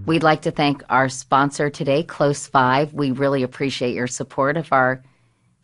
We'd like to thank our sponsor today, Close 5. We really appreciate your support of our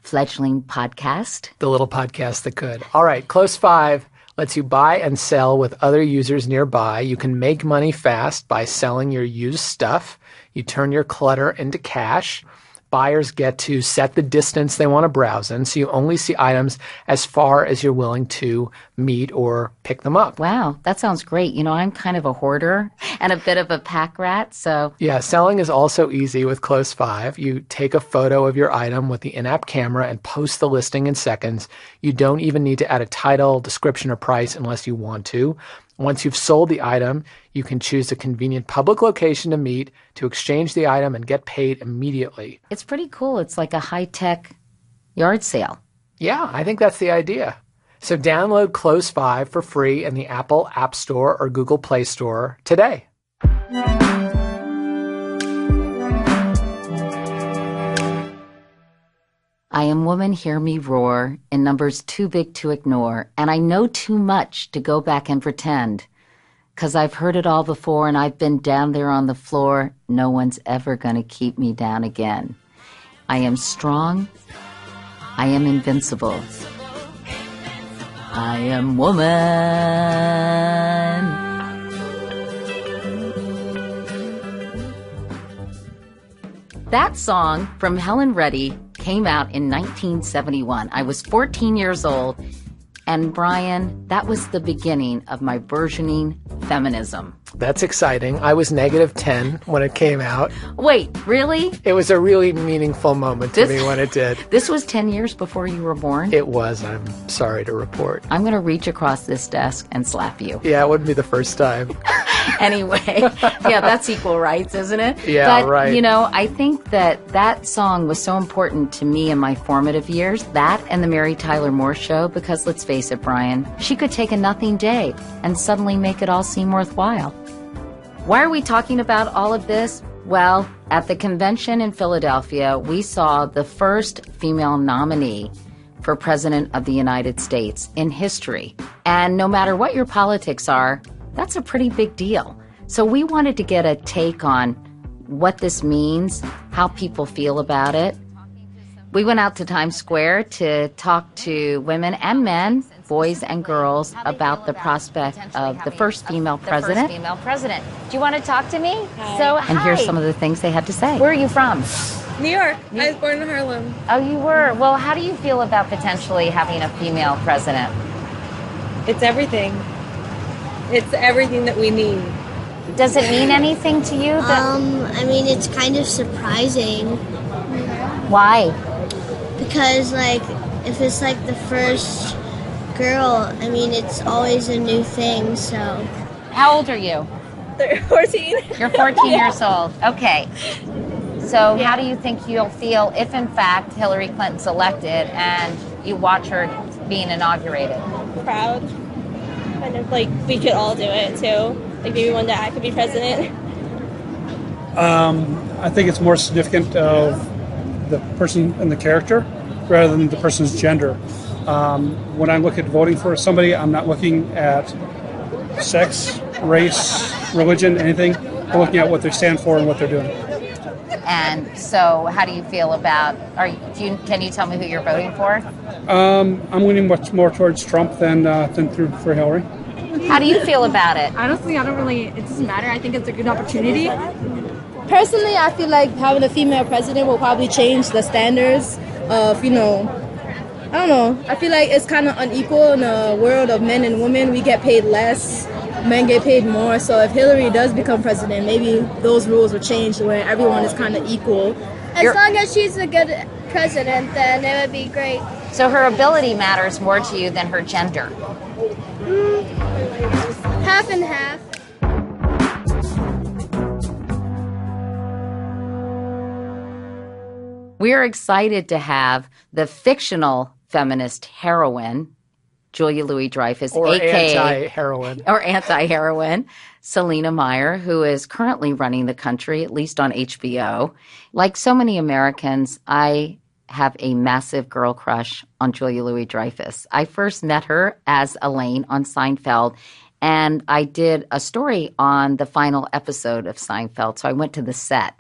fledgling podcast. The little podcast that could. All right, Close 5 lets you buy and sell with other users nearby. You can make money fast by selling your used stuff. You turn your clutter into cash. Buyers get to set the distance they want to browse in, so you only see items as far as you're willing to meet or pick them up. Wow, that sounds great. You know, I'm kind of a hoarder and a bit of a pack rat, so... Yeah, selling is also easy with Close 5. You take a photo of your item with the in-app camera and post the listing in seconds. You don't even need to add a title, description, or price unless you want to. Once you've sold the item, you can choose a convenient public location to meet, to exchange the item, and get paid immediately. It's pretty cool. It's like a high-tech yard sale. Yeah, I think that's the idea. So download Close 5 for free in the Apple App Store or Google Play Store today. I am woman, hear me roar, in numbers too big to ignore, and I know too much to go back and pretend. 'Cause I've heard it all before and I've been down there on the floor. No one's ever gonna keep me down again. I am strong. I am invincible. I am woman. That song from Helen Reddy came out in 1971. I was 14 years old, and Brian, that was the beginning of my burgeoning feminism. That's exciting. I was -10 when it came out. Wait, really? It was a really meaningful moment to me when it did. This was 10 years before you were born? It was, I'm sorry to report. I'm going to reach across this desk and slap you. Yeah, it wouldn't be the first time. Anyway, yeah, that's equal rights, isn't it? Yeah, but, right. You know, I think that song was so important to me in my formative years, that and the Mary Tyler Moore Show, because let's face it, Brian, she could take a nothing day and suddenly make it all seem worthwhile. Why are we talking about all of this? Well, at the convention in Philadelphia, we saw the first female nominee for President of the United States in history. And no matter what your politics are, that's a pretty big deal. So we wanted to get a take on what this means, how people feel about it. We went out to Times Square to talk to women and men, boys and girls, about the prospect of the first female president. Do you want to talk to me? Hi. And here's some of the things they had to say. Where are you from? New York. I was born in Harlem. Oh, you were? Well, how do you feel about potentially having a female president? It's everything. It's everything that we need. Does it mean anything to you? I mean, it's kind of surprising. Why? Because, like, if it's, like, the first girl, I mean, it's always a new thing, so... How old are you? 14. You're 14 years old. Okay. So how do you think you'll feel if, in fact, Hillary Clinton's elected and you watch her being inaugurated? Proud. Kind of like we could all do it, too. Like, maybe one day I could be president. I think it's more significant of the person and the character rather than the person's gender. When I look at voting for somebody, I'm not looking at sex, race, religion, anything. I'm looking at what they stand for and what they're doing. And so how do you feel about, can you tell me who you're voting for? I'm leaning much more towards Trump than for Hillary. How do you feel about it? Honestly, it doesn't matter. I think it's a good opportunity. Personally, I feel like having a female president will probably change the standards of, I don't know. I feel like it's kind of unequal in a world of men and women. We get paid less, men get paid more. So if Hillary does become president, maybe those rules will change where everyone is kind of equal. As long as she's a good president, then it would be great. So her ability matters more to you than her gender? Half and half. We're excited to have the fictional feminist heroine, Julia Louis-Dreyfus, or a.k.a. anti-heroine, Selina Meyer, who is currently running the country, at least on HBO. Like so many Americans, I have a massive girl crush on Julia Louis-Dreyfus. I first met her as Elaine on Seinfeld, And I did a story on the final episode of Seinfeld. So I went to the set.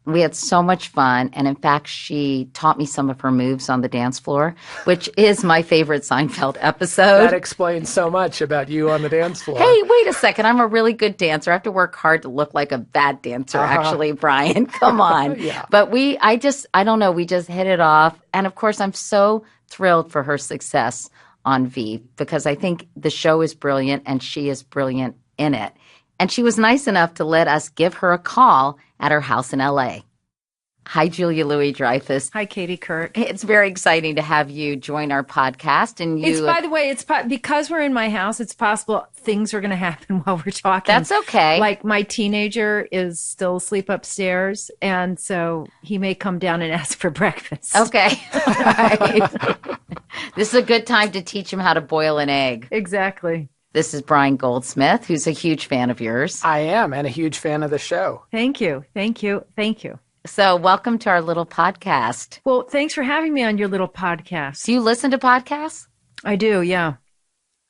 We had so much fun. And in fact, she taught me some of her moves on the dance floor, which is my favorite Seinfeld episode. That explains so much about you on the dance floor. Hey, wait a second. I'm a really good dancer. I have to work hard to look like a bad dancer, actually, Brian. Come on. Yeah. But I don't know, we just hit it off. And of course, I'm so thrilled for her success on Veep because I think the show is brilliant and she is brilliant in it. And she was nice enough to let us give her a call at her house in L.A. Hi, Julia Louis-Dreyfus. Hi, Katie Couric. It's very exciting to have you join our podcast. And It's, by the way, because we're in my house, it's possible things are going to happen while we're talking. That's okay. Like my teenager is still asleep upstairs, and so he may come down and ask for breakfast. Okay. All right. This is a good time to teach him how to boil an egg. Exactly. This is Brian Goldsmith, who's a huge fan of yours. I am, and a huge fan of the show. Thank you. Thank you. Thank you. So welcome to our little podcast. Well, thanks for having me on your little podcast. Do you listen to podcasts? I do, yeah.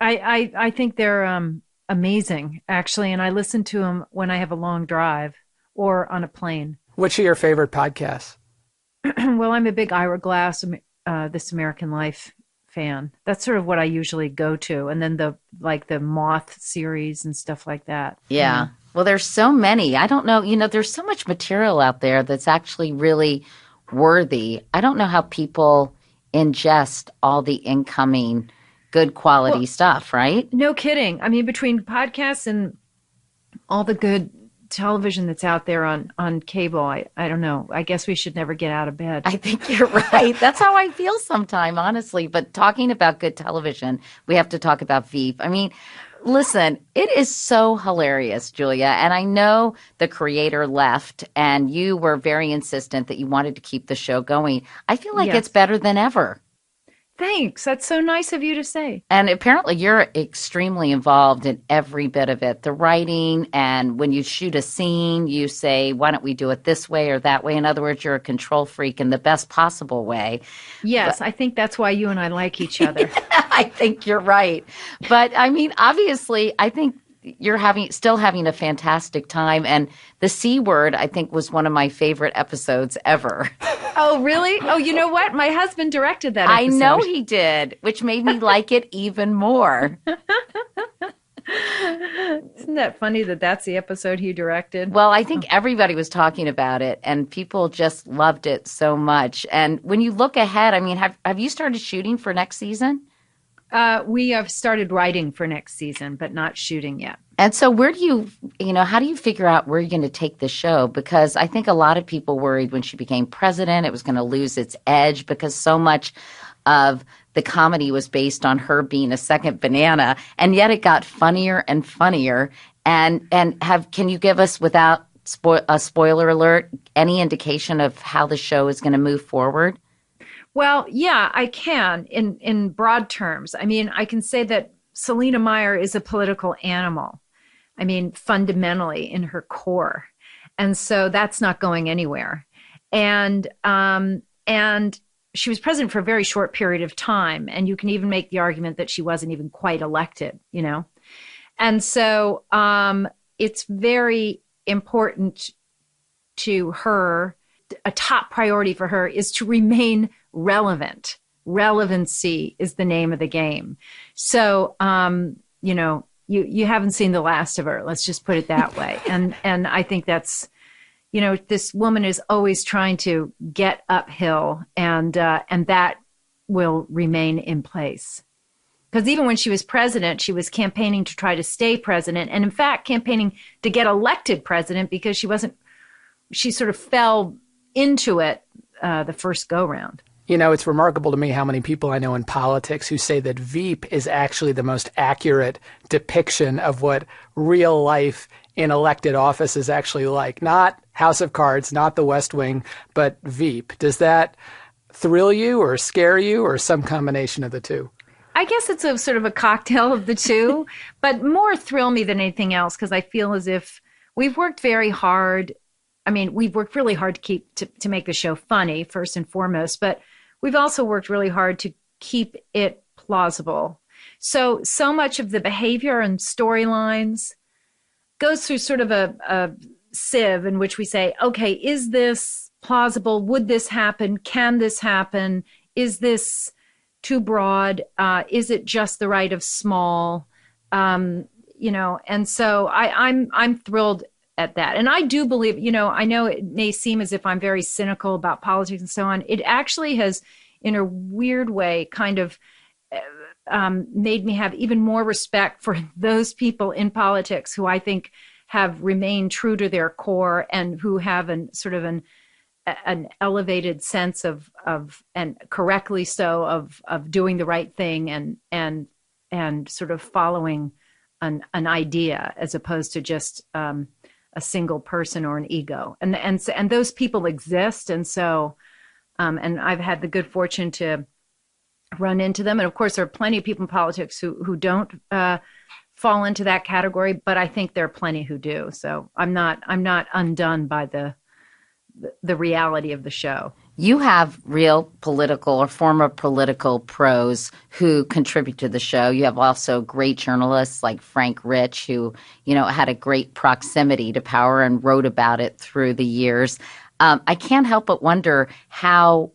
I think they're amazing, actually, and I listen to them when I have a long drive or on a plane. Which are your favorite podcasts? Well, I'm a big Ira Glass, This American Life fan. That's sort of what I usually go to. And then the Moth series and stuff like that. Yeah. Well, there's so many. I don't know. There's so much material out there that's actually really worthy. I don't know how people ingest all the incoming good quality stuff, right? No kidding. I mean, between podcasts and all the good television that's out there on cable, I don't know. I guess we should never get out of bed. I think you're right. That's how I feel sometimes, honestly. But talking about good television, we have to talk about Veep. I mean, listen, it is so hilarious, Julia. And I know the creator left and you were very insistent that you wanted to keep the show going. I feel like it's better than ever. Thanks. That's so nice of you to say. And apparently you're extremely involved in every bit of it. The writing, and when you shoot a scene, you say, why don't we do it this way or that way? In other words, you're a control freak in the best possible way. Yes, I think that's why you and I like each other. I think you're right. But I mean, obviously, I think you're still having a fantastic time. And the C word, I think, was one of my favorite episodes ever. Oh, really? Oh, you know what? My husband directed that episode. I know he did, which made me like it even more. Isn't that funny that that's the episode he directed? Well, I think everybody was talking about it, and people just loved it so much. And when you look ahead, I mean, have you started shooting for next season? We have started writing for next season, but not shooting yet. And so where do how do you figure out where you're going to take the show? Because I think a lot of people worried when she became president, it was going to lose its edge because so much of the comedy was based on her being a second banana. And yet it got funnier and funnier. And can you give us, without a spoiler alert, any indication of how the show is going to move forward? Well, yeah, I can in broad terms. I mean, I can say that Selina Meyer is a political animal. I mean, fundamentally in her core. And so that's not going anywhere. And she was president for a very short period of time. And you can even make the argument that she wasn't even quite elected, And so it's very important to her. A top priority for her is to remain relevant. Relevancy is the name of the game. So, you haven't seen the last of her. Let's just put it that way. And I think that's, this woman is always trying to get uphill, and that will remain in place. Because even when she was president, she was campaigning to try to stay president, and in fact, campaigning to get elected president because she sort of fell into it the first go round. It's remarkable to me how many people I know in politics who say that Veep is actually the most accurate depiction of what real life in elected office is actually like. Not House of Cards, not The West Wing, but Veep. Does that thrill you or scare you, or some combination of the two? I guess it's a sort of a cocktail of the two, but more thrill me than anything else because I feel as if we've worked very hard. I mean, we've worked really hard to make the show funny, first and foremost, but we've also worked really hard to keep it plausible. So much of the behavior and storylines goes through sort of a sieve in which we say, okay, is this plausible? Would this happen? Can this happen? Is this too broad? Is it just the right of small? And so I'm thrilled at that. And I do believe, I know it may seem as if I'm very cynical about politics and so on. It actually has, in a weird way, kind of made me have even more respect for those people in politics who I think have remained true to their core and who have an elevated sense of and correctly so of doing the right thing and sort of following an idea as opposed to just a single person or an ego. And those people exist. And so, and I've had the good fortune to run into them. And of course, there are plenty of people in politics who don't fall into that category, but I think there are plenty who do. So I'm not undone by the reality of the show. You have real political or former political pros who contribute to the show. You have also great journalists like Frank Rich, who, had a great proximity to power and wrote about it through the years. I can't help but wonder how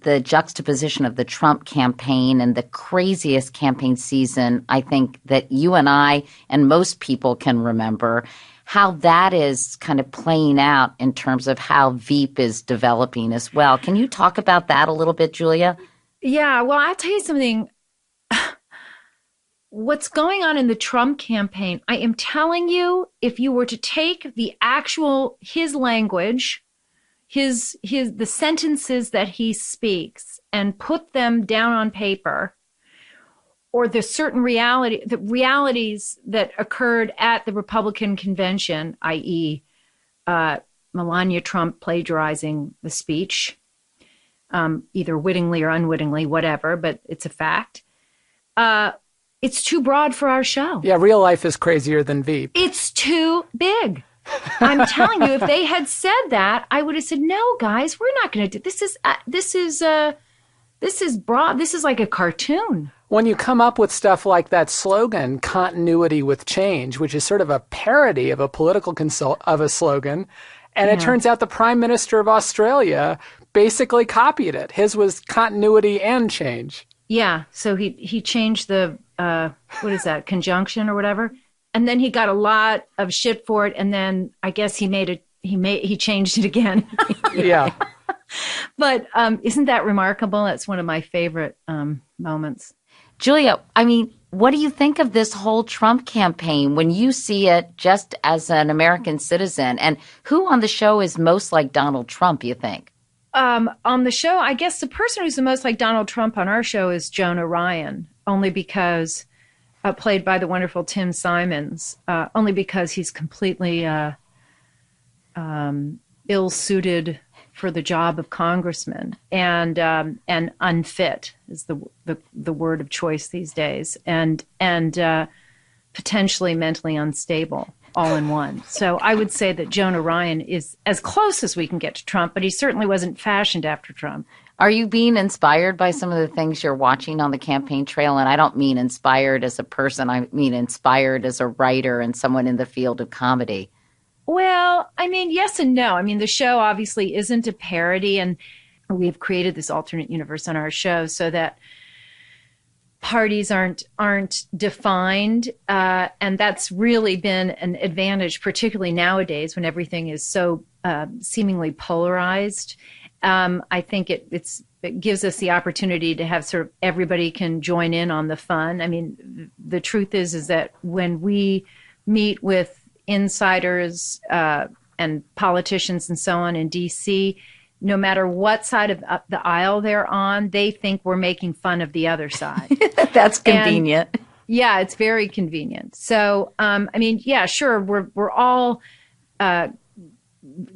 the juxtaposition of the Trump campaign and the craziest campaign season, I think, that you and I and most people can remember, how that is kind of playing out in terms of how Veep is developing as well. Can you talk about that a little bit, Julia? Yeah, well, I'll tell you something. What's going on in the Trump campaign, I am telling you, if you were to take his language, the sentences that he speaks and put them down on paper, or the realities that occurred at the Republican convention, i.e., Melania Trump plagiarizing the speech, either wittingly or unwittingly, whatever, but it's a fact. It's too broad for our show. Yeah, real life is crazier than Veep. It's too big. I'm telling you, if they had said that, I would have said, no, guys, we're not going to do this. This is broad. This is like a cartoon. When you come up with stuff like that slogan, continuity with change, which is sort of a parody of a political of a slogan, and it turns out the Prime Minister of Australia basically copied it. His was continuity and change. Yeah, so he changed the what is that, conjunction or whatever, and then he got a lot of shit for it, and then I guess he changed it again. Yeah. But isn't that remarkable? That's one of my favorite moments. Julia, what do you think of this whole Trump campaign when you see it just as an American citizen? And who on the show is most like Donald Trump, you think? On the show, I guess the person who's the most like Donald Trump on our show is Jonah Ryan, only because, played by the wonderful Tim Simons, only because he's completely ill-suited for the job of congressman and unfit is the word of choice these days, and potentially mentally unstable all in one. So I would say that Jonah Ryan is as close as we can get to Trump, but he certainly wasn't fashioned after Trump. Are you being inspired by some of the things you're watching on the campaign trail? And I don't mean inspired as a person, I mean inspired as a writer and someone in the field of comedy. Well, yes and no. The show obviously isn't a parody, and we've created this alternate universe on our show so that parties aren't defined, and that's really been an advantage, particularly nowadays when everything is so seemingly polarized. I think it gives us the opportunity to have sort of everybody can join in on the fun. The truth is that when we meet with insiders and politicians and so on in D.C., no matter what side of the aisle they're on, they think we're making fun of the other side. That's convenient. And, yeah, it's very convenient. So, yeah, sure, we're all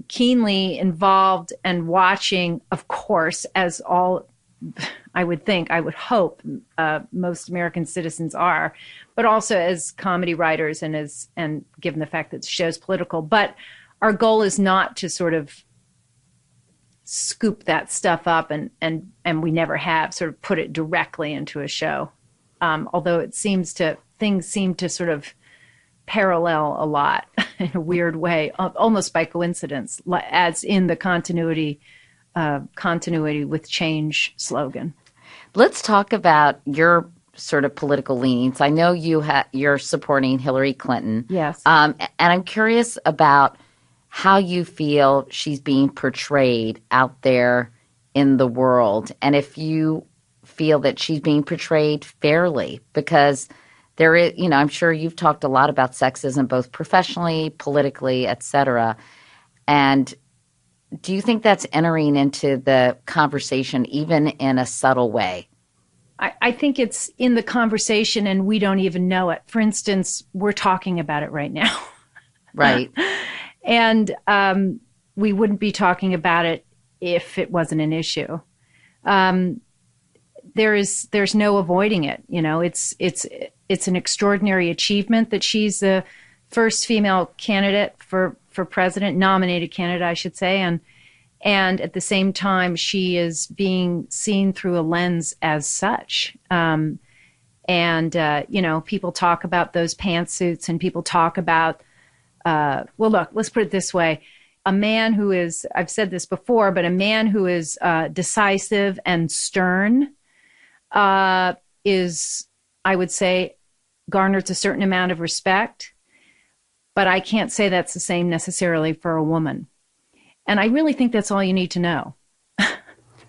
keenly involved and watching, of course, as all I would hope most American citizens are, but also as comedy writers and given the fact that the show's political. But our goal is not to sort of scoop that stuff up and we never have sort of put it directly into a show. although things seem to sort of parallel a lot in a weird way, almost by coincidence, as in the continuity with change slogan. Let's talk about your sort of political leanings. I know you're supporting Hillary Clinton. Yes. And I'm curious about how you feel she's being portrayed out there in the world, and if you feel that she's being portrayed fairly, because there is, I'm sure you've talked a lot about sexism, both professionally, politically, et cetera. And do you think that's entering into the conversation, even in a subtle way? I think it's in the conversation and we don't even know it. For instance, we're talking about it right now. Right. And we wouldn't be talking about it if it wasn't an issue. There's no avoiding it. It's an extraordinary achievement that she's the first female candidate for president, nominated candidate, I should say, and at the same time, she is being seen through a lens as such. People talk about those pantsuits, and people talk about, look, let's put it this way. A man who is, I've said this before, but a man who is decisive and stern is, I would say, garners a certain amount of respect. But I can't say that's the same necessarily for a woman. And I really think that's all you need to know.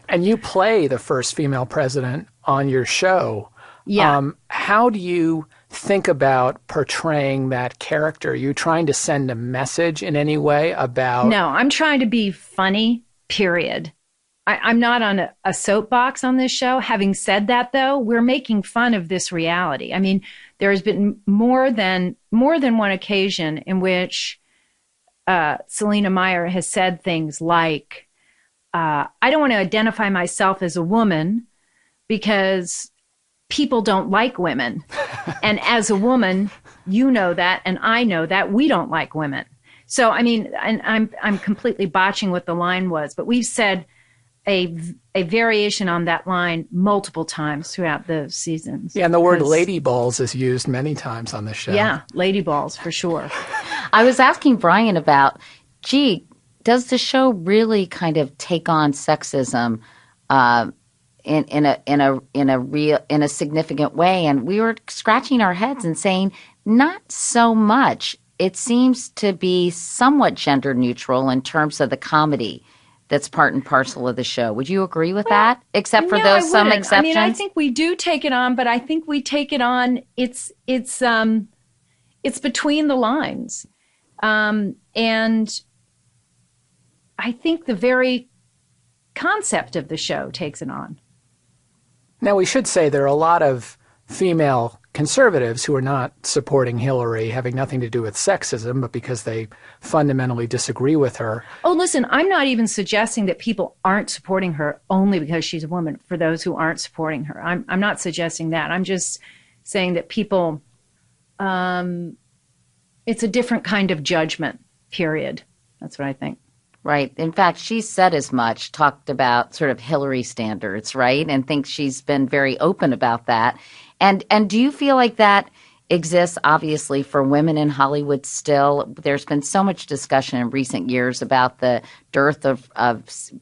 And you play the first female president on your show. Yeah. How do you think about portraying that character? Are you trying to send a message in any way about... No, I'm trying to be funny, period. I'm not on a soapbox on this show. Having said that, though, we're making fun of this reality. I mean, there has been more than one occasion in which Selina Meyer has said things like, I don't want to identify myself as a woman because people don't like women. And as a woman, you know that, and I know that we don't like women. So, I mean, and I'm completely botching what the line was, but we've said a variation on that line multiple times throughout the seasons. Yeah, and the word lady balls is used many times on the show. Yeah, lady balls for sure. I was asking Brian about, does the show really kind of take on sexism in a significant way? And we were scratching our heads and saying, not so much. It seems to be somewhat gender neutral in terms of the comedy that's part and parcel of the show. Would you agree with that? Except for those some exceptions? I mean, I think we do take it on, but I think we take it on. It's between the lines, and I think the very concept of the show takes it on. Now, we should say there are a lot of female conservatives who are not supporting Hillary, having nothing to do with sexism, but because they fundamentally disagree with her. Oh, listen, I'm not even suggesting that people aren't supporting her only because she's a woman, for those who aren't supporting her. I'm not suggesting that. I'm just saying that people, it's a different kind of judgment, period. That's what I think. Right. In fact, she said as much, talked about sort of Hillary standards, right? And thinks she's been very open about that. And do you feel like that exists, obviously, for women in Hollywood still? There's been so much discussion in recent years about the dearth of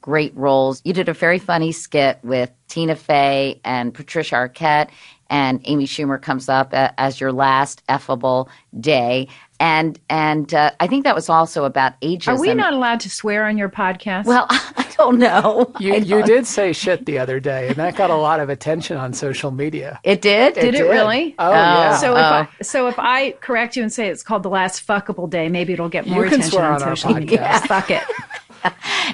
great roles. You did a very funny skit with Tina Fey and Patricia Arquette, and Amy Schumer comes up as your last effable day. And I think that was also about ageism. Are we not allowed to swear on your podcast? Well, I don't know. You did say shit the other day, and that got a lot of attention on social media. It did? Did it really? Oh, yeah. So if I correct you and say it's called the last fuckable day, maybe it'll get more attention swear on on social our media. podcast. Fuck it.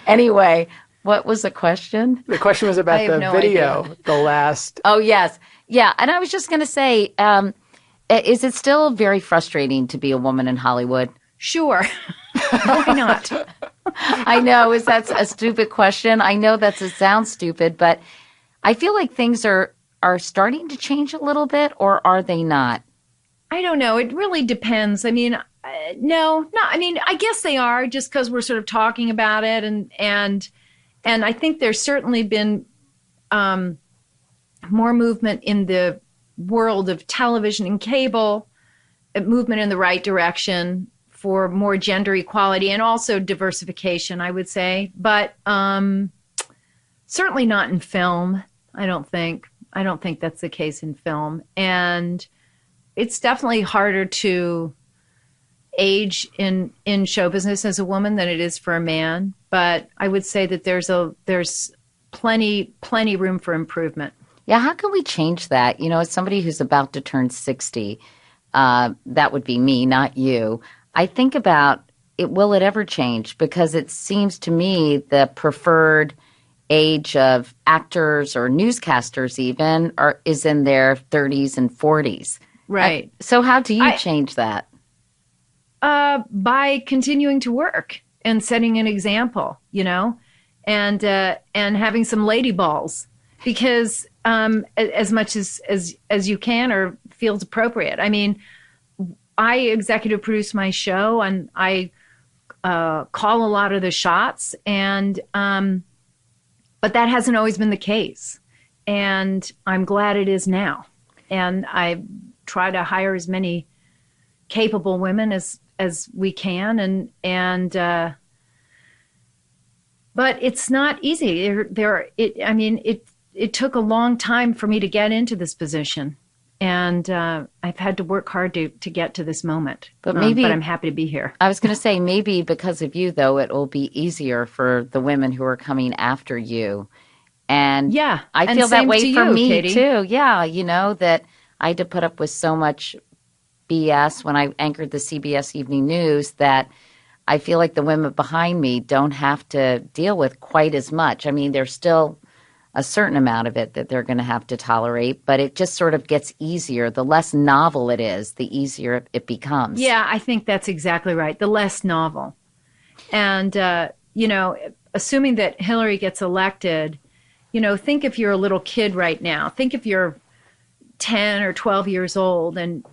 Anyway, what was the question? The question was about the video, the last... Oh, yes. Yeah, and I was just going to say, is it still very frustrating to be a woman in Hollywood? Sure. Why not? I know. Is that a stupid question? I know it sounds stupid, but I feel like things are starting to change a little bit, or are they not? I don't know. It really depends. I mean, no. I mean, I guess they are, just because we're sort of talking about it, and I think there's certainly been more movement in the world of television and cable, a movement in the right direction for more gender equality and also diversification, I would say. But certainly not in film, I don't think. I don't think that's the case in film. And it's definitely harder to age in show business as a woman than it is for a man. But I would say that there's plenty room for improvement. Yeah, how can we change that? You know, as somebody who's about to turn 60, that would be me, not you. I think about will it ever change? Because it seems to me the preferred age of actors or newscasters even is in their 30s and 40s. Right. So how do you change that? By continuing to work and setting an example, you know, and having some lady balls, because as much as you can or feels appropriate. I mean, I executive produce my show and I call a lot of the shots, and but that hasn't always been the case, and I'm glad it is now. And I try to hire as many capable women as we can, and but it's not easy. It took a long time for me to get into this position, and I've had to work hard to get to this moment. But I'm happy to be here. I was going to say, maybe because of you, though, it will be easier for the women who are coming after you. And yeah, I feel that way for me, Katie, too. Yeah, you know, that I had to put up with so much BS when I anchored the CBS Evening News that I feel like the women behind me don't have to deal with quite as much. I mean, there's still a certain amount of it that they're going to have to tolerate, but it just sort of gets easier. The less novel it is, the easier it becomes. Yeah, I think that's exactly right. The less novel. And, you know, assuming that Hillary gets elected, you know, think if you're a little kid right now. Think if you're 10 or 12 years old and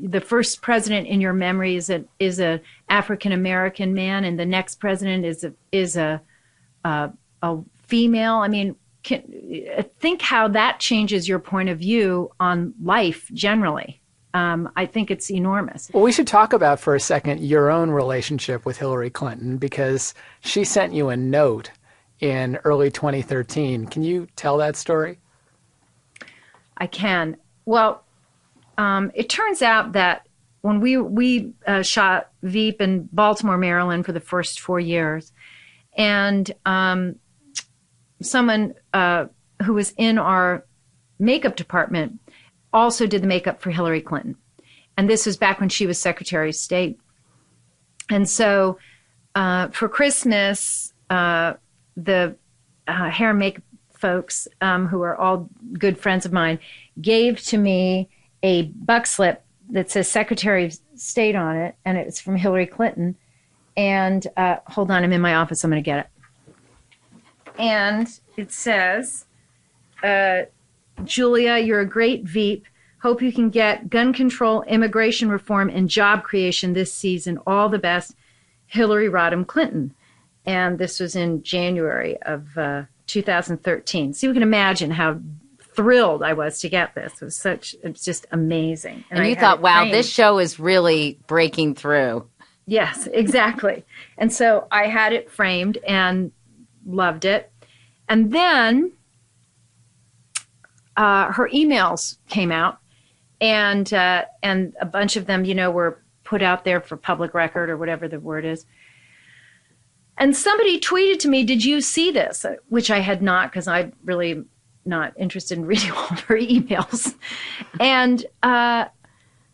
the first president in your memory is a African American man, and the next president is a female. I mean, think how that changes your point of view on life generally. I think it's enormous. Well, we should talk about for a second your own relationship with Hillary Clinton, because she sent you a note in early 2013. Can you tell that story? I can. Well, it turns out that when we shot Veep in Baltimore, Maryland for the first 4 years, and someone who was in our makeup department also did the makeup for Hillary Clinton. And this was back when she was Secretary of State. And so for Christmas, the hair and makeup folks, who are all good friends of mine, gave to me a buck slip that says Secretary of State on it, and it's from Hillary Clinton. And hold on, I'm in my office. I'm going to get it. And it says, Julia, you're a great Veep. Hope you can get gun control, immigration reform, and job creation this season. All the best, Hillary Rodham Clinton. And this was in January of 2013. So you can imagine how thrilled I was to get this. It was just amazing. And you thought, wow, this show is really breaking through. Yes, exactly. And so I had it framed and loved it. And then her emails came out, and a bunch of them, you know, were put out there for public record or whatever the word is. And somebody tweeted to me, "Did you see this?" Which I had not, because I'm really not interested in reading all of her emails. And the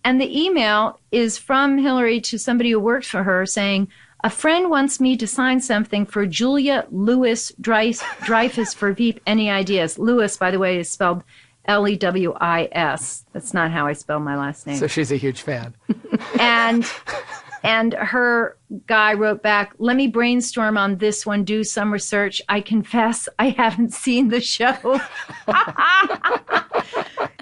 email is from Hillary to somebody who works for her saying, "A friend wants me to sign something for Julia Louis-Dreyfus for Veep. Any ideas?" Louis, by the way, is spelled Lewis. That's not how I spell my last name. So she's a huge fan. And her guy wrote back, "Let me brainstorm on this one, do some research. I confess I haven't seen the show."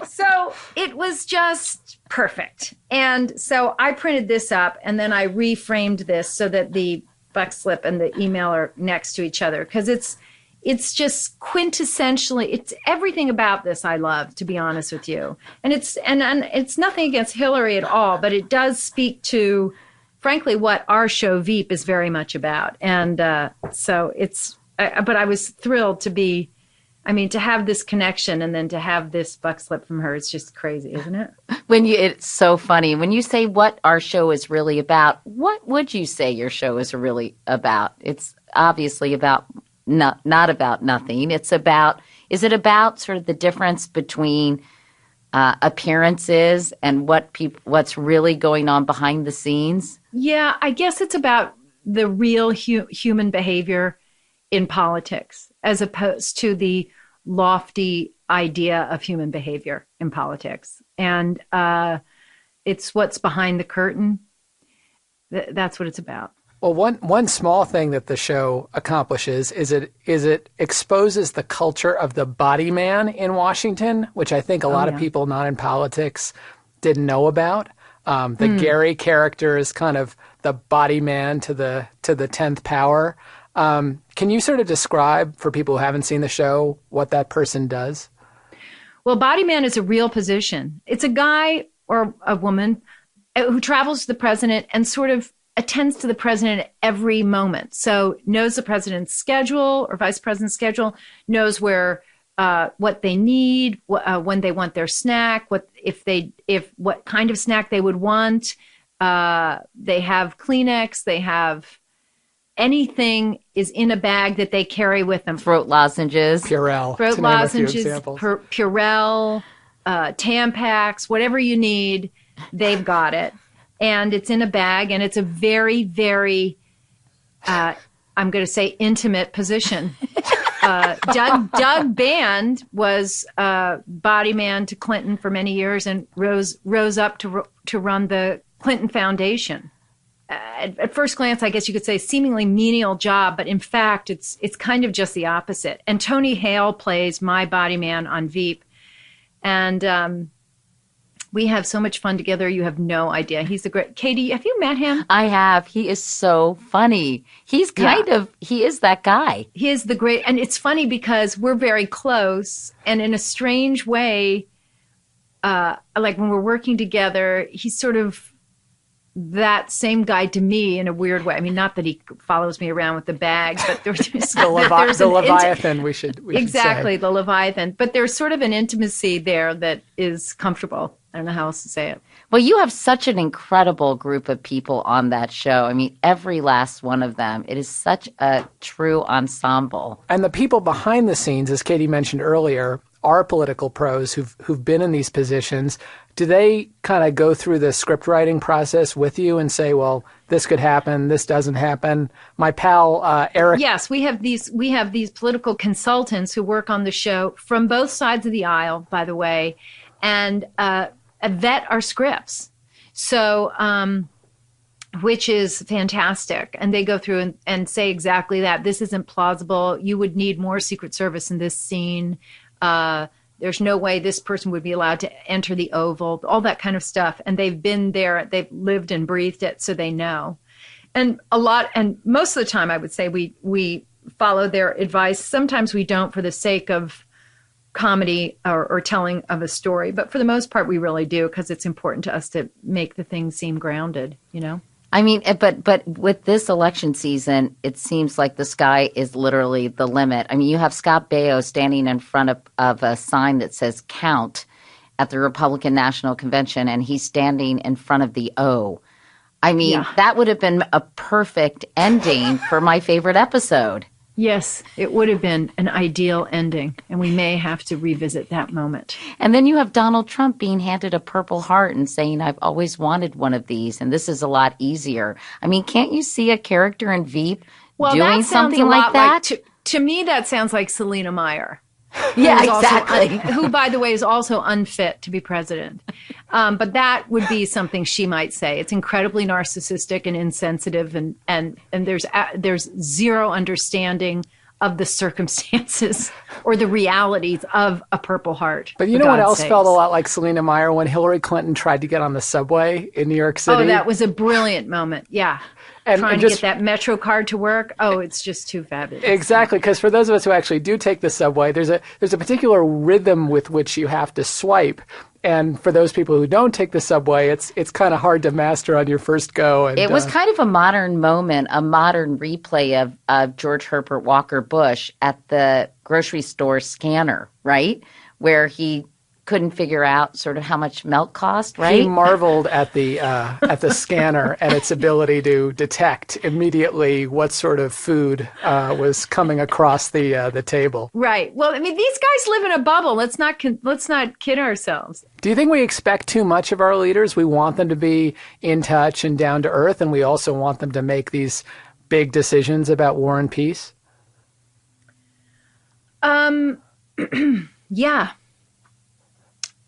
So it was just perfect. And so I printed this up, and then I reframed this so that the buck slip and the email are next to each other, because it's just quintessentially, it's everything about this I love, to be honest with you. And it's nothing against Hillary at all, but it does speak to, frankly, what our show Veep is very much about. And so but I was thrilled to have this connection and then to have this buck slip from her. It's just crazy, isn't it? It's so funny. When you say what our show is really about, what would you say your show is really about? It's obviously about not about nothing. Is it about sort of the difference between appearances and what's really going on behind the scenes? Yeah, I guess it's about the real human behavior in politics, as opposed to the lofty idea of human behavior in politics. And it's what's behind the curtain. That's what it's about. Well, one small thing that the show accomplishes is it exposes the culture of the body man in Washington, which I think a lot of people not in politics didn't know about. The Gary character is kind of the body man to the 10th power. Can you sort of describe for people who haven't seen the show what that person does? Well, body man is a real position. It's a guy or a woman who travels to the president and sort of attends to the president at every moment. So knows the president's schedule or vice president's schedule, knows where what they need, when they want their snack, what kind of snack they would want. They have Kleenex, they have anything is in a bag that they carry with them. Throat lozenges. Purell. Throat lozenges, Purell, Tampax, whatever you need, they've got it. And it's in a bag, and it's a very, very, I'm going to say, intimate position. Doug Band was body man to Clinton for many years and rose up to run the Clinton Foundation. At first glance, I guess you could say seemingly menial job, but in fact, it's kind of just the opposite. And Tony Hale plays my body man on Veep, and we have so much fun together. You have no idea. He's a great. Katie, have you met him? I have. He is so funny. He's he is that guy. He is the great, and it's funny because we're very close, and in a strange way, like when we're working together, he's sort of that same guy to me in a weird way. I mean, not that he follows me around with the bag, but there's the Leviathan. We should exactly say. The Leviathan. But there's sort of an intimacy there that is comfortable. I don't know how else to say it. Well, you have such an incredible group of people on that show. I mean, every last one of them. It is such a true ensemble. And the people behind the scenes, as Katie mentioned earlier, are political pros who've been in these positions. Do they kind of go through the script writing process with you and say, well, this could happen, this doesn't happen? My pal Eric. Yes, we have these political consultants who work on the show from both sides of the aisle, by the way, and vet our scripts. So, which is fantastic. And they go through and say exactly that. This isn't plausible. You would need more Secret Service in this scene. There's no way this person would be allowed to enter the Oval, all that kind of stuff. And they've been there, they've lived and breathed it, so they know. And most of the time, I would say we follow their advice. Sometimes we don't for the sake of comedy or telling of a story. But for the most part, we really do, because it's important to us to make the thing seem grounded, you know? I mean, but with this election season, it seems like the sky is literally the limit. I mean, you have Scott Baio standing in front of a sign that says count at the Republican National Convention, and he's standing in front of the O. I mean, That would have been a perfect ending for my favorite episode. Yes, it would have been an ideal ending, and we may have to revisit that moment. And then you have Donald Trump being handed a Purple Heart and saying, I've always wanted one of these, and this is a lot easier. I mean, can't you see a character in Veep doing something like that? To me, that sounds like Selina Meyer. Yeah, exactly. Who, by the way, is also unfit to be president. But that would be something she might say. It's incredibly narcissistic and insensitive, and there's zero understanding of the circumstances or the realities of a Purple Heart. But you know what else felt a lot like Selina Meyer? When Hillary Clinton tried to get on the subway in New York City. Oh, that was a brilliant moment. Yeah. trying to get that Metro card to work. Oh, it's just too fabulous. Exactly, because for those of us who actually do take the subway, there's a particular rhythm with which you have to swipe. And for those people who don't take the subway, it's kind of hard to master on your first go. And, it was kind of a modern moment, a modern replay of George Herbert Walker Bush at the grocery store scanner, right? Where he couldn't figure out sort of how much milk cost, right? He marveled at the scanner and its ability to detect immediately what sort of food was coming across the table. Right. Well, I mean, these guys live in a bubble. Let's not kid ourselves. Do you think we expect too much of our leaders? We want them to be in touch and down to earth, and we also want them to make these big decisions about war and peace? Yeah.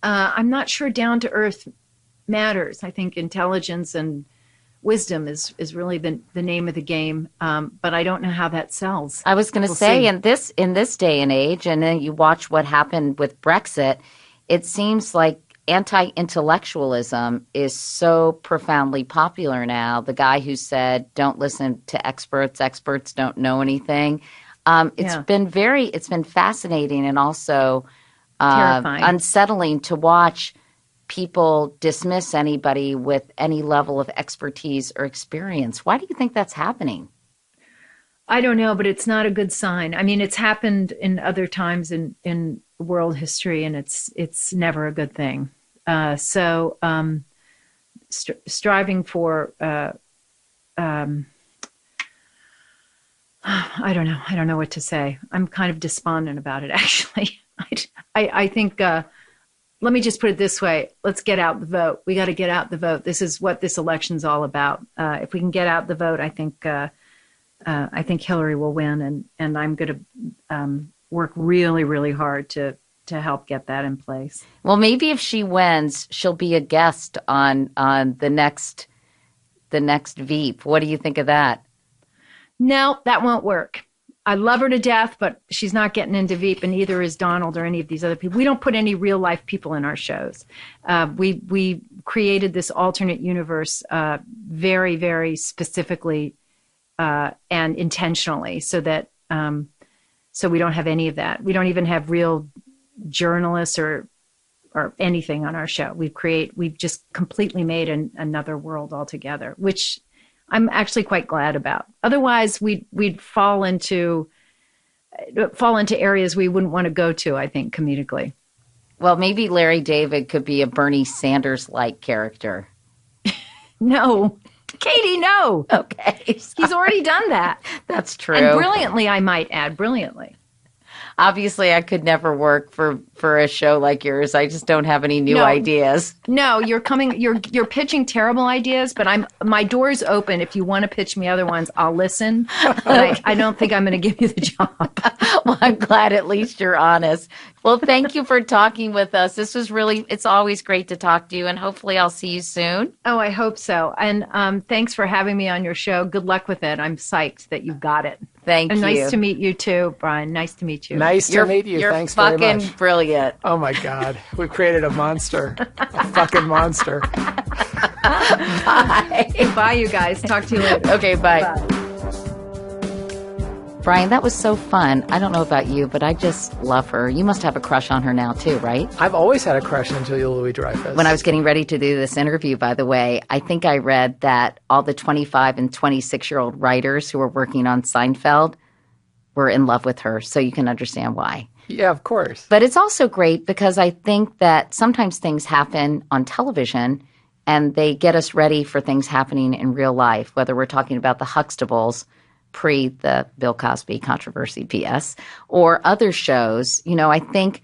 I'm not sure down to earth matters. I think intelligence and wisdom is really the name of the game. But I don't know how that sells. I was going to say, in this day and age, and then you watch what happened with Brexit, it seems like anti-intellectualism is so profoundly popular now. The guy who said, "Don't listen to experts. Experts don't know anything." It's been fascinating and also terrifying, unsettling to watch people dismiss anybody with any level of expertise or experience. Why do you think that's happening? I don't know, but it's not a good sign. I mean, it's happened in other times in world history, and it's never a good thing. Striving for I don't know. I don't know what to say. I'm kind of despondent about it, actually. I think, let me just put it this way. Let's get out the vote. We got to get out the vote. This is what this election's all about. If we can get out the vote, I think Hillary will win, and I'm going to work really, really hard to help get that in place. Well, maybe if she wins, she'll be a guest on the next Veep. What do you think of that? No, that won't work. I love her to death, but she's not getting into Veep, and neither is Donald or any of these other people. We don't put any real life people in our shows. We created this alternate universe very, very specifically and intentionally, so that so we don't have any of that. We don't even have real journalists or anything on our show. We've just completely made another world altogether, which I'm actually quite glad about. Otherwise, we'd fall into areas we wouldn't want to go to, I think, comedically. Well, maybe Larry David could be a Bernie Sanders-like character. No. Katie, no. Okay. He's already done that. That's true. And brilliantly, I might add, brilliantly. Obviously, I could never work for a show like yours. I just don't have any new ideas. No, you're pitching terrible ideas, but my door's open. If you want to pitch me other ones, I'll listen. But I don't think I'm going to give you the job. Well, I'm glad at least you're honest. Well, thank you for talking with us. This was it's always great to talk to you, and hopefully I'll see you soon. Oh, I hope so. And thanks for having me on your show. Good luck with it. I'm psyched that you've got it. Thank you. And nice to meet you too, Brian. Nice to meet you. Nice to meet you. Thanks very much. You're fucking brilliant. Oh my God. We've created a monster. A fucking monster. Bye. Bye, you guys. Talk to you later. Okay, bye. Brian, that was so fun. I don't know about you, but I just love her. You must have a crush on her now too, right? I've always had a crush on Julia Louis-Dreyfus. When I was getting ready to do this interview, by the way, I think I read that all the 25 and 26-year-old writers who were working on Seinfeld were in love with her, so you can understand why. Yeah, of course. But it's also great because I think that sometimes things happen on television and they get us ready for things happening in real life, whether we're talking about the Huxtables pre the Bill Cosby controversy, P.S., or other shows. You know, I think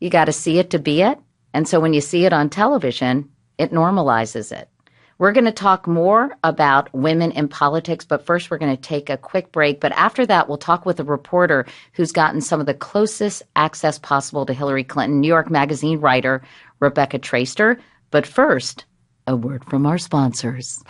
you got to see it to be it. And so when you see it on television, it normalizes it. We're going to talk more about women in politics, but first we're going to take a quick break. But after that, we'll talk with a reporter who's gotten some of the closest access possible to Hillary Clinton, New York Magazine writer Rebecca Traister. But first, a word from our sponsors.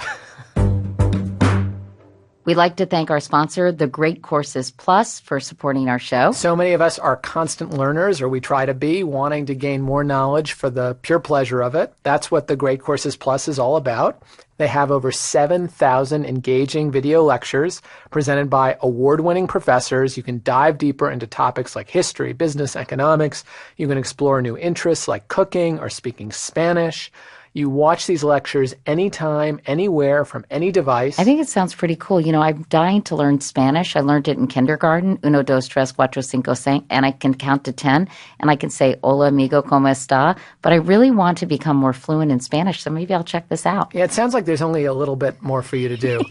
We'd like to thank our sponsor, The Great Courses Plus, for supporting our show. So many of us are constant learners, or we try to be, wanting to gain more knowledge for the pure pleasure of it. That's what The Great Courses Plus is all about. They have over 7,000 engaging video lectures presented by award-winning professors. You can dive deeper into topics like history, business, economics. You can explore new interests like cooking or speaking Spanish. You watch these lectures anytime, anywhere, from any device. I think it sounds pretty cool. You know, I'm dying to learn Spanish. I learned it in kindergarten, 1, 2, 3, 4, 5, 6, and I can count to 10, and I can say, hola, amigo, ¿cómo está? But I really want to become more fluent in Spanish, so maybe I'll check this out. Yeah, it sounds like there's only a little bit more for you to do.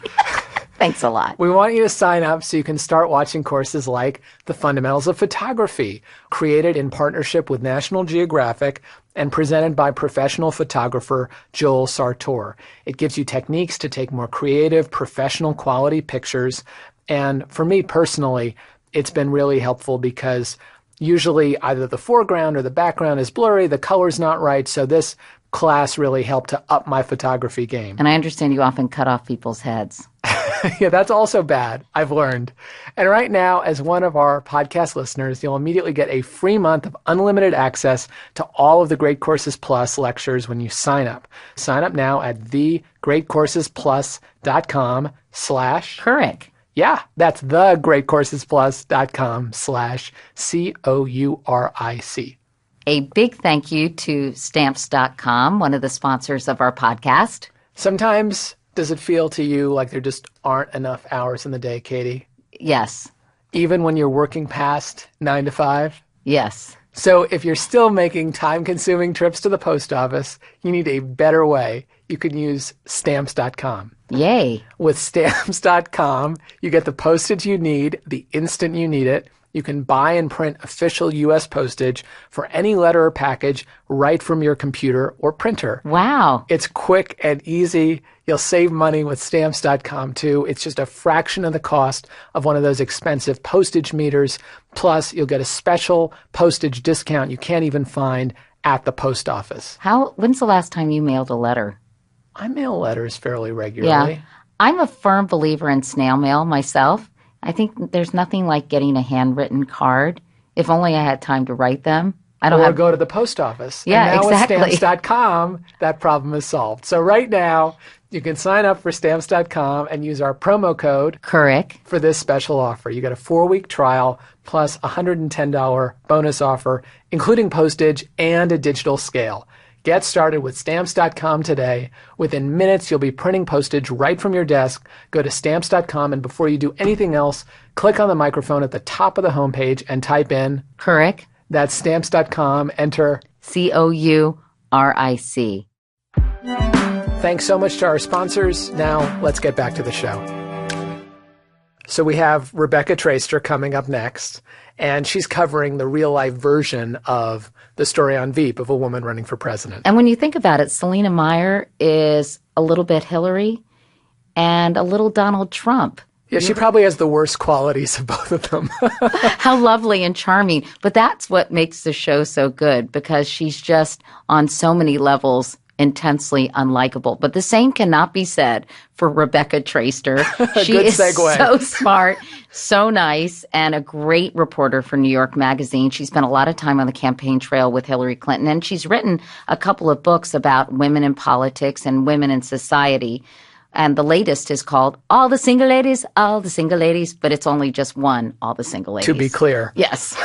Thanks a lot. We want you to sign up so you can start watching courses like The Fundamentals of Photography, created in partnership with National Geographic and presented by professional photographer Joel Sartor. It gives you techniques to take more creative, professional quality pictures. And for me personally, it's been really helpful because usually either the foreground or the background is blurry, the color's not right, so this class really helped to up my photography game. And I understand you often cut off people's heads. Yeah, that's also bad, I've learned. And right now, as one of our podcast listeners, you'll immediately get a free month of unlimited access to all of the Great Courses Plus lectures when you sign up. Sign up now at thegreatcoursesplus.com/ Couric. Yeah, that's thegreatcoursesplus.com/COURIC. A big thank you to Stamps.com, one of the sponsors of our podcast. Sometimes, does it feel to you like there just aren't enough hours in the day, Katie? Yes. Even when you're working past 9 to 5? Yes. So if you're still making time-consuming trips to the post office, you need a better way. You can use Stamps.com. Yay. With Stamps.com, you get the postage you need the instant you need it. You can buy and print official U.S. postage for any letter or package right from your computer or printer. Wow. It's quick and easy. You'll save money with Stamps.com, too. It's just a fraction of the cost of one of those expensive postage meters. Plus, you'll get a special postage discount you can't even find at the post office. When's the last time you mailed a letter? I mail letters fairly regularly. Yeah. I'm a firm believer in snail mail myself. I think there's nothing like getting a handwritten card. If only I had time to write them. Or go to the post office. Yeah, and now exactly. with Stamps.com, that problem is solved. So right now, you can sign up for Stamps.com and use our promo code Couric for this special offer. You get a 4-week trial plus a $110 bonus offer, including postage and a digital scale. Get started with Stamps.com today. Within minutes, you'll be printing postage right from your desk. Go to Stamps.com, and before you do anything else, click on the microphone at the top of the homepage and type in Couric. That's Stamps.com. Enter COURIC. Thanks so much to our sponsors. Now, let's get back to the show. So we have Rebecca Traister coming up next, and she's covering the real-life version of the story on Veep of a woman running for president. And when you think about it, Selina Meyer is a little bit Hillary and a little Donald Trump. Yeah, she probably has the worst qualities of both of them. How lovely and charming. But that's what makes the show so good, because she's just on so many levels intensely unlikable. But the same cannot be said for Rebecca Traister. She Good is segue. so smart, so nice, and a great reporter for New York Magazine. She spent a lot of time on the campaign trail with Hillary Clinton, and she's written a couple of books about women in politics and women in society. And the latest is called All the Single Ladies, but it's only just one, All the Single Ladies. To be clear. Yes.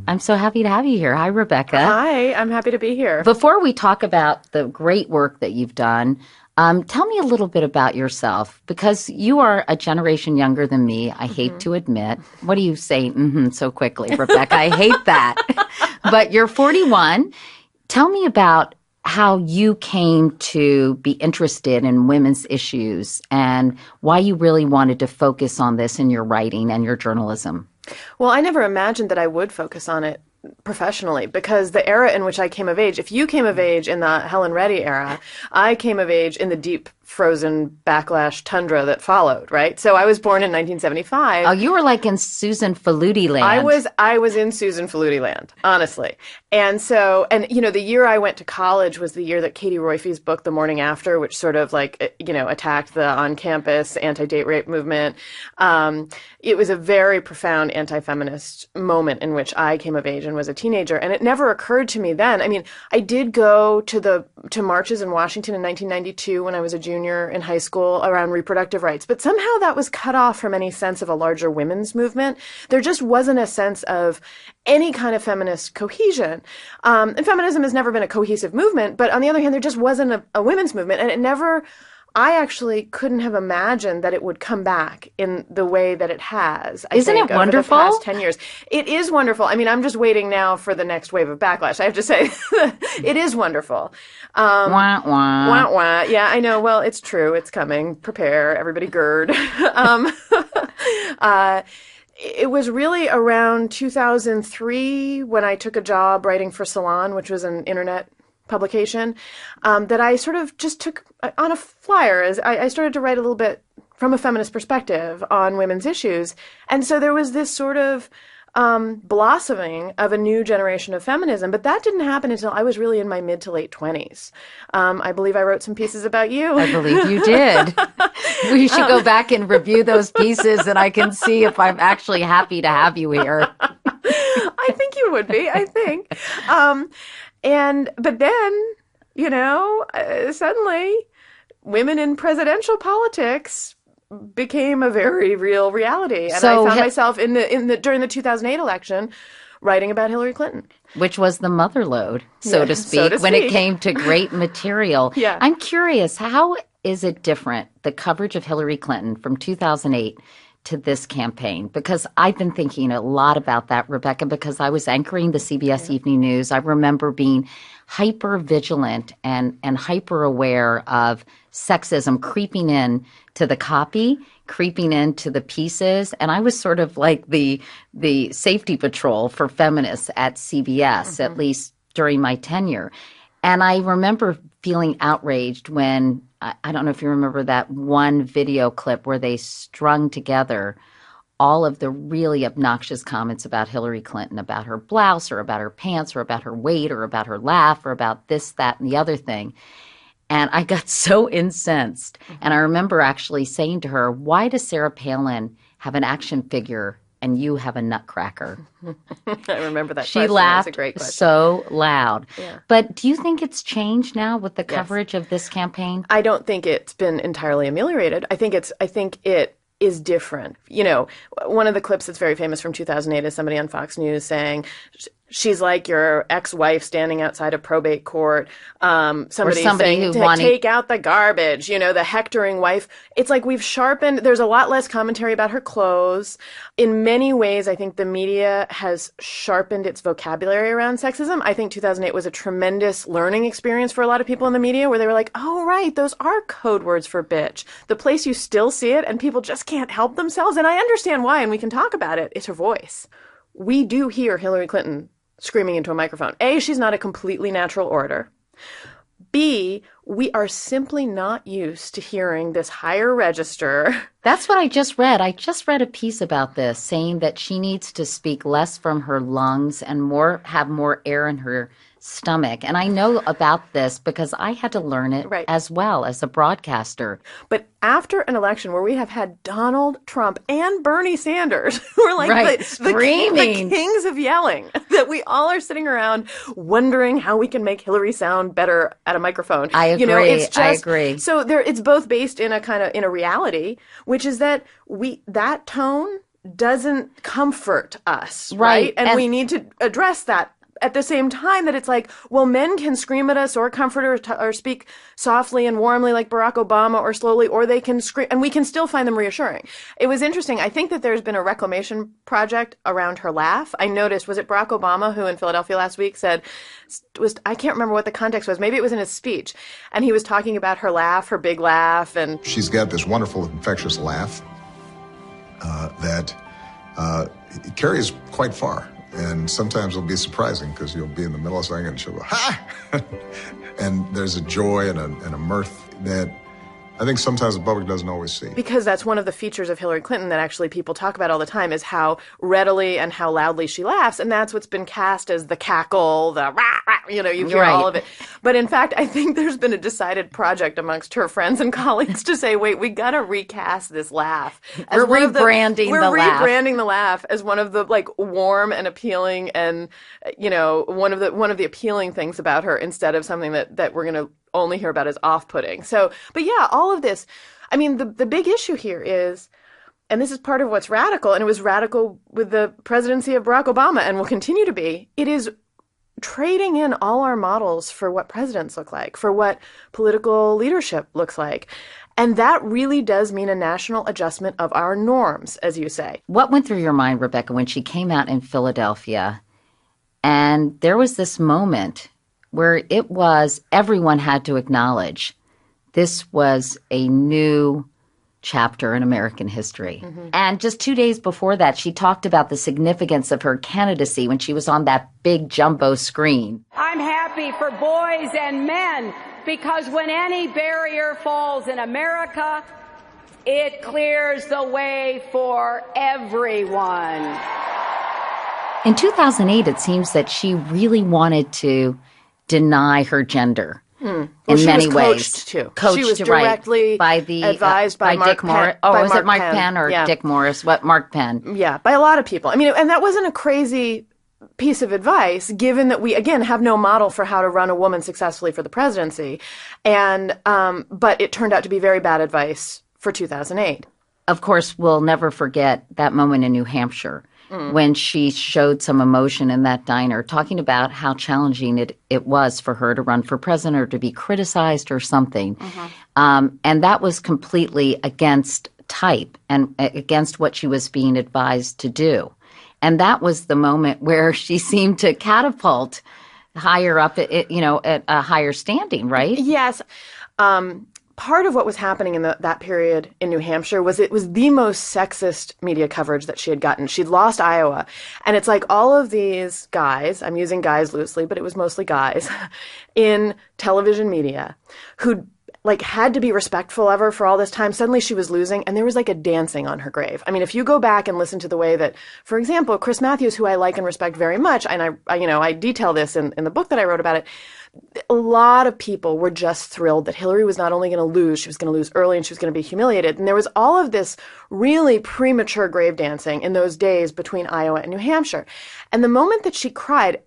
I'm so happy to have you here. Hi, Rebecca. Hi, I'm happy to be here. Before we talk about the great work that you've done, tell me a little bit about yourself, because you are a generation younger than me. I hate to admit. What do you say so quickly, Rebecca? I hate that. But you're 41. Tell me about how you came to be interested in women's issues and why you really wanted to focus on this in your writing and your journalism. Well, I never imagined that I would focus on it professionally, because the era in which I came of age, if you came of age in the Helen Reddy era, I came of age in the deep frozen backlash tundra that followed, right? So I was born in 1975. Oh, you were like in Susan Faludi land. I was in Susan Faludi land, honestly. And so, the year I went to college was the year that Katie Roiphe's book, The Morning After, which sort of attacked the on-campus anti-date rape movement. It was a very profound anti-feminist moment in which I came of age and was a teenager. And it never occurred to me then. I mean, I did go to marches in Washington in 1992 when I was a junior in high school around reproductive rights, but somehow that was cut off from any sense of a larger women's movement. There just wasn't a sense of any kind of feminist cohesion. And feminism has never been a cohesive movement, but on the other hand, there just wasn't a women's movement. And I actually couldn't have imagined that it would come back in the way that it has. Isn't it wonderful? Over the past 10 years. It is wonderful. I mean, I'm just waiting now for the next wave of backlash. I have to say, it is wonderful. Wah, wah. Wah, wah. Yeah, I know. Well, it's true. It's coming. Prepare. Everybody gird. It was really around 2003 when I took a job writing for Salon, which was an internet publication, that I sort of just took on a flyer as I started to write a little bit from a feminist perspective on women's issues. And so there was this sort of blossoming of a new generation of feminism, but that didn't happen until I was really in my mid to late 20s. I believe I wrote some pieces about you. I believe you did. We should go back and review those pieces, and I can see if I'm actually happy to have you here. I think you would be, I think. But then, suddenly women in presidential politics became a very real reality. And I found myself during the 2008 election writing about Hillary Clinton. Which was the mother lode, so to speak, when it came to great material. Yeah. I'm curious, how is it different, the coverage of Hillary Clinton from 2008 to this campaign? Because I've been thinking a lot about that, Rebecca, because I was anchoring the CBS Evening News. I remember being hyper vigilant and hyper aware of sexism creeping in to the copy, creeping into the pieces. And I was sort of like the safety patrol for feminists at CBS, at least during my tenure. And I remember feeling outraged when, I don't know if you remember that one video clip where they strung together all of the really obnoxious comments about Hillary Clinton, about her blouse or about her pants or about her weight or about her laugh or about this, that, and the other thing. And I got so incensed. And I remember actually saying to her, why does Sarah Palin have an action figure and you have a nutcracker? I remember that she question. laughed That's a great question. so loud. Yeah. But do you think it's changed now with the coverage of this campaign? I don't think it's been entirely ameliorated. I think it is different. One of the clips that's very famous from 2008 is somebody on Fox News saying, she's like your ex-wife standing outside a probate court. Somebody saying, take out the garbage, the hectoring wife. It's like we've sharpened. There's a lot less commentary about her clothes. In many ways, I think the media has sharpened its vocabulary around sexism. I think 2008 was a tremendous learning experience for a lot of people in the media where they were like, oh, right, those are code words for bitch. The place you still see it and people just can't help themselves. And I understand why, and we can talk about it. It's her voice. We do hear Hillary Clinton screaming into a microphone. A, she's not a completely natural orator. B, we are simply not used to hearing this higher register. That's what I just read. I just read a piece about this saying that she needs to speak less from her lungs and have more air in her stomach. And I know about this because I had to learn it as well as a broadcaster. But after an election where we have had Donald Trump and Bernie Sanders, who are like the kings of yelling, that we all are sitting around wondering how we can make Hillary sound better at a microphone. I agree. I agree. So it's both based in a reality, which is that that tone doesn't comfort us, right? And we need to address that. At the same time that it's like, well, men can scream at us or comfort or speak softly and warmly like Barack Obama or slowly, or they can scream, and we can still find them reassuring. It was interesting. I think that there's been a reclamation project around her laugh. I noticed, was it Barack Obama who in Philadelphia last week said, I can't remember what the context was. Maybe it was in his speech. And he was talking about her laugh, her big laugh. And she's got this wonderful, infectious laugh that carries quite far. And sometimes it'll be surprising because you'll be in the middle of something and she'll go, ha! And there's a joy and a mirth that I think sometimes the public doesn't always see. Because that's one of the features of Hillary Clinton that actually people talk about all the time, is how readily and how loudly she laughs. And that's what's been cast as the cackle, the rah, rah, you hear all of it. But in fact, I think there's been a decided project amongst her friends and colleagues to say, wait, we got to recast this laugh. We're rebranding the laugh as one of the warm and appealing and, one of the appealing things about her, instead of something that we're going to only hear about as off-putting. So, but yeah, all of this, I mean, the big issue here is, and this is part of what's radical, and it was radical with the presidency of Barack Obama and will continue to be, it is trading in all our models for what presidents look like, for what political leadership looks like. And that really does mean a national adjustment of our norms, as you say. What went through your mind, Rebecca, when she came out in Philadelphia and there was this moment where it was, everyone had to acknowledge this was a new chapter in American history. Mm-hmm. And just 2 days before that, she talked about the significance of her candidacy when she was on that big jumbo screen. I'm happy for boys and men, because when any barrier falls in America, it clears the way for everyone. In 2008, it seems that she really wanted to deny her gender in many ways. She was directly advised by Mark Dick Morris. Penn. Was it Mark Penn or Dick Morris? Mark Penn. Yeah, by a lot of people. I mean, and that wasn't a crazy piece of advice, given that we, again, have no model for how to run a woman successfully for the presidency. And but it turned out to be very bad advice for 2008. Of course, we'll never forget that moment in New Hampshire when she showed some emotion in that diner, talking about how challenging it was for her to run for president or to be criticized or something. Mm-hmm. And that was completely against type and against what she was being advised to do. And that was the moment where she seemed to catapult higher up, at a higher standing, right? Yes. Part of what was happening in that period in New Hampshire was it was the most sexist media coverage that she had gotten. She'd lost Iowa. And it's like all of these guys, I'm using guys loosely, but it was mostly guys, in television media who'd had to be respectful of her for all this time. Suddenly she was losing, and there was a dancing on her grave. I mean, if you go back and listen to the way that, for example, Chris Matthews, who I like and respect very much, and I detail this in the book that I wrote about it, a lot of people were just thrilled that Hillary was not only going to lose, she was going to lose early and she was going to be humiliated. And there was all of this really premature grave dancing in those days between Iowa and New Hampshire. And the moment that she cried,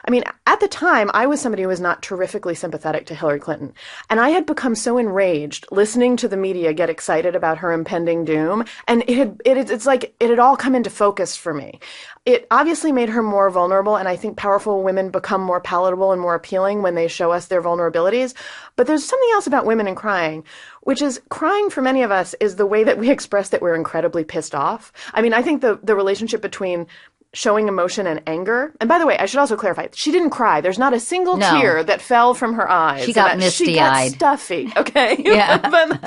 I mean, at the time, I was somebody who was not terrifically sympathetic to Hillary Clinton. And I had become so enraged listening to the media get excited about her impending doom. And it's like it had all come into focus for me. It obviously made her more vulnerable. And I think powerful women become more palatable and more appealing when they show us their vulnerabilities. But there's something else about women and crying, which is crying for many of us is the way that we express that we're incredibly pissed off. I mean, I think the relationship between showing emotion and anger. And by the way, I should also clarify, she didn't cry. There's not a single tear that fell from her eyes. She got misty-eyed. She got stuffy, okay? Yeah.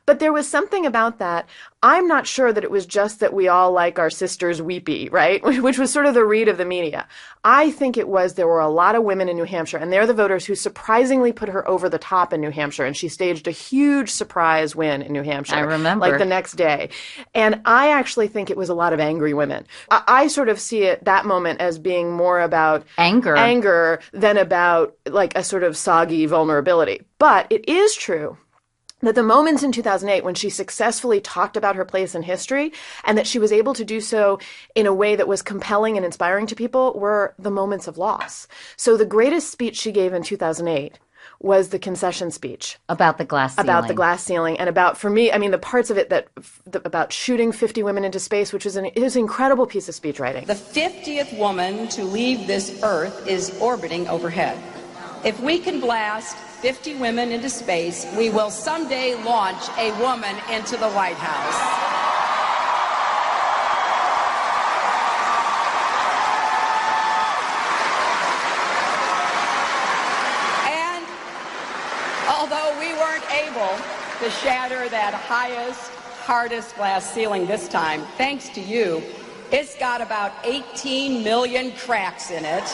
But there was something about that. I'm not sure that it was just that we all like our sisters weepy, right? Which was sort of the read of the media. I think it was there were a lot of women in New Hampshire, and they're the voters who surprisingly put her over the top in New Hampshire, and she staged a huge surprise win in New Hampshire. I remember. The next day. And I actually think it was a lot of angry women. I sort of see that moment as being more about anger than about a sort of soggy vulnerability. But it is true that the moments in 2008 when she successfully talked about her place in history and that she was able to do so in a way that was compelling and inspiring to people were the moments of loss. So the greatest speech she gave in 2008 was the concession speech. About the glass ceiling. About the glass ceiling and about, for me, I mean, the parts of it about shooting 50 women into space, which is an incredible piece of speech writing. The 50th woman to leave this earth is orbiting overhead. If we can blast 50 women into space, we will someday launch a woman into the White House. And although we weren't able to shatter that hardest glass ceiling this time, thanks to you, it's got about 18 million cracks in it.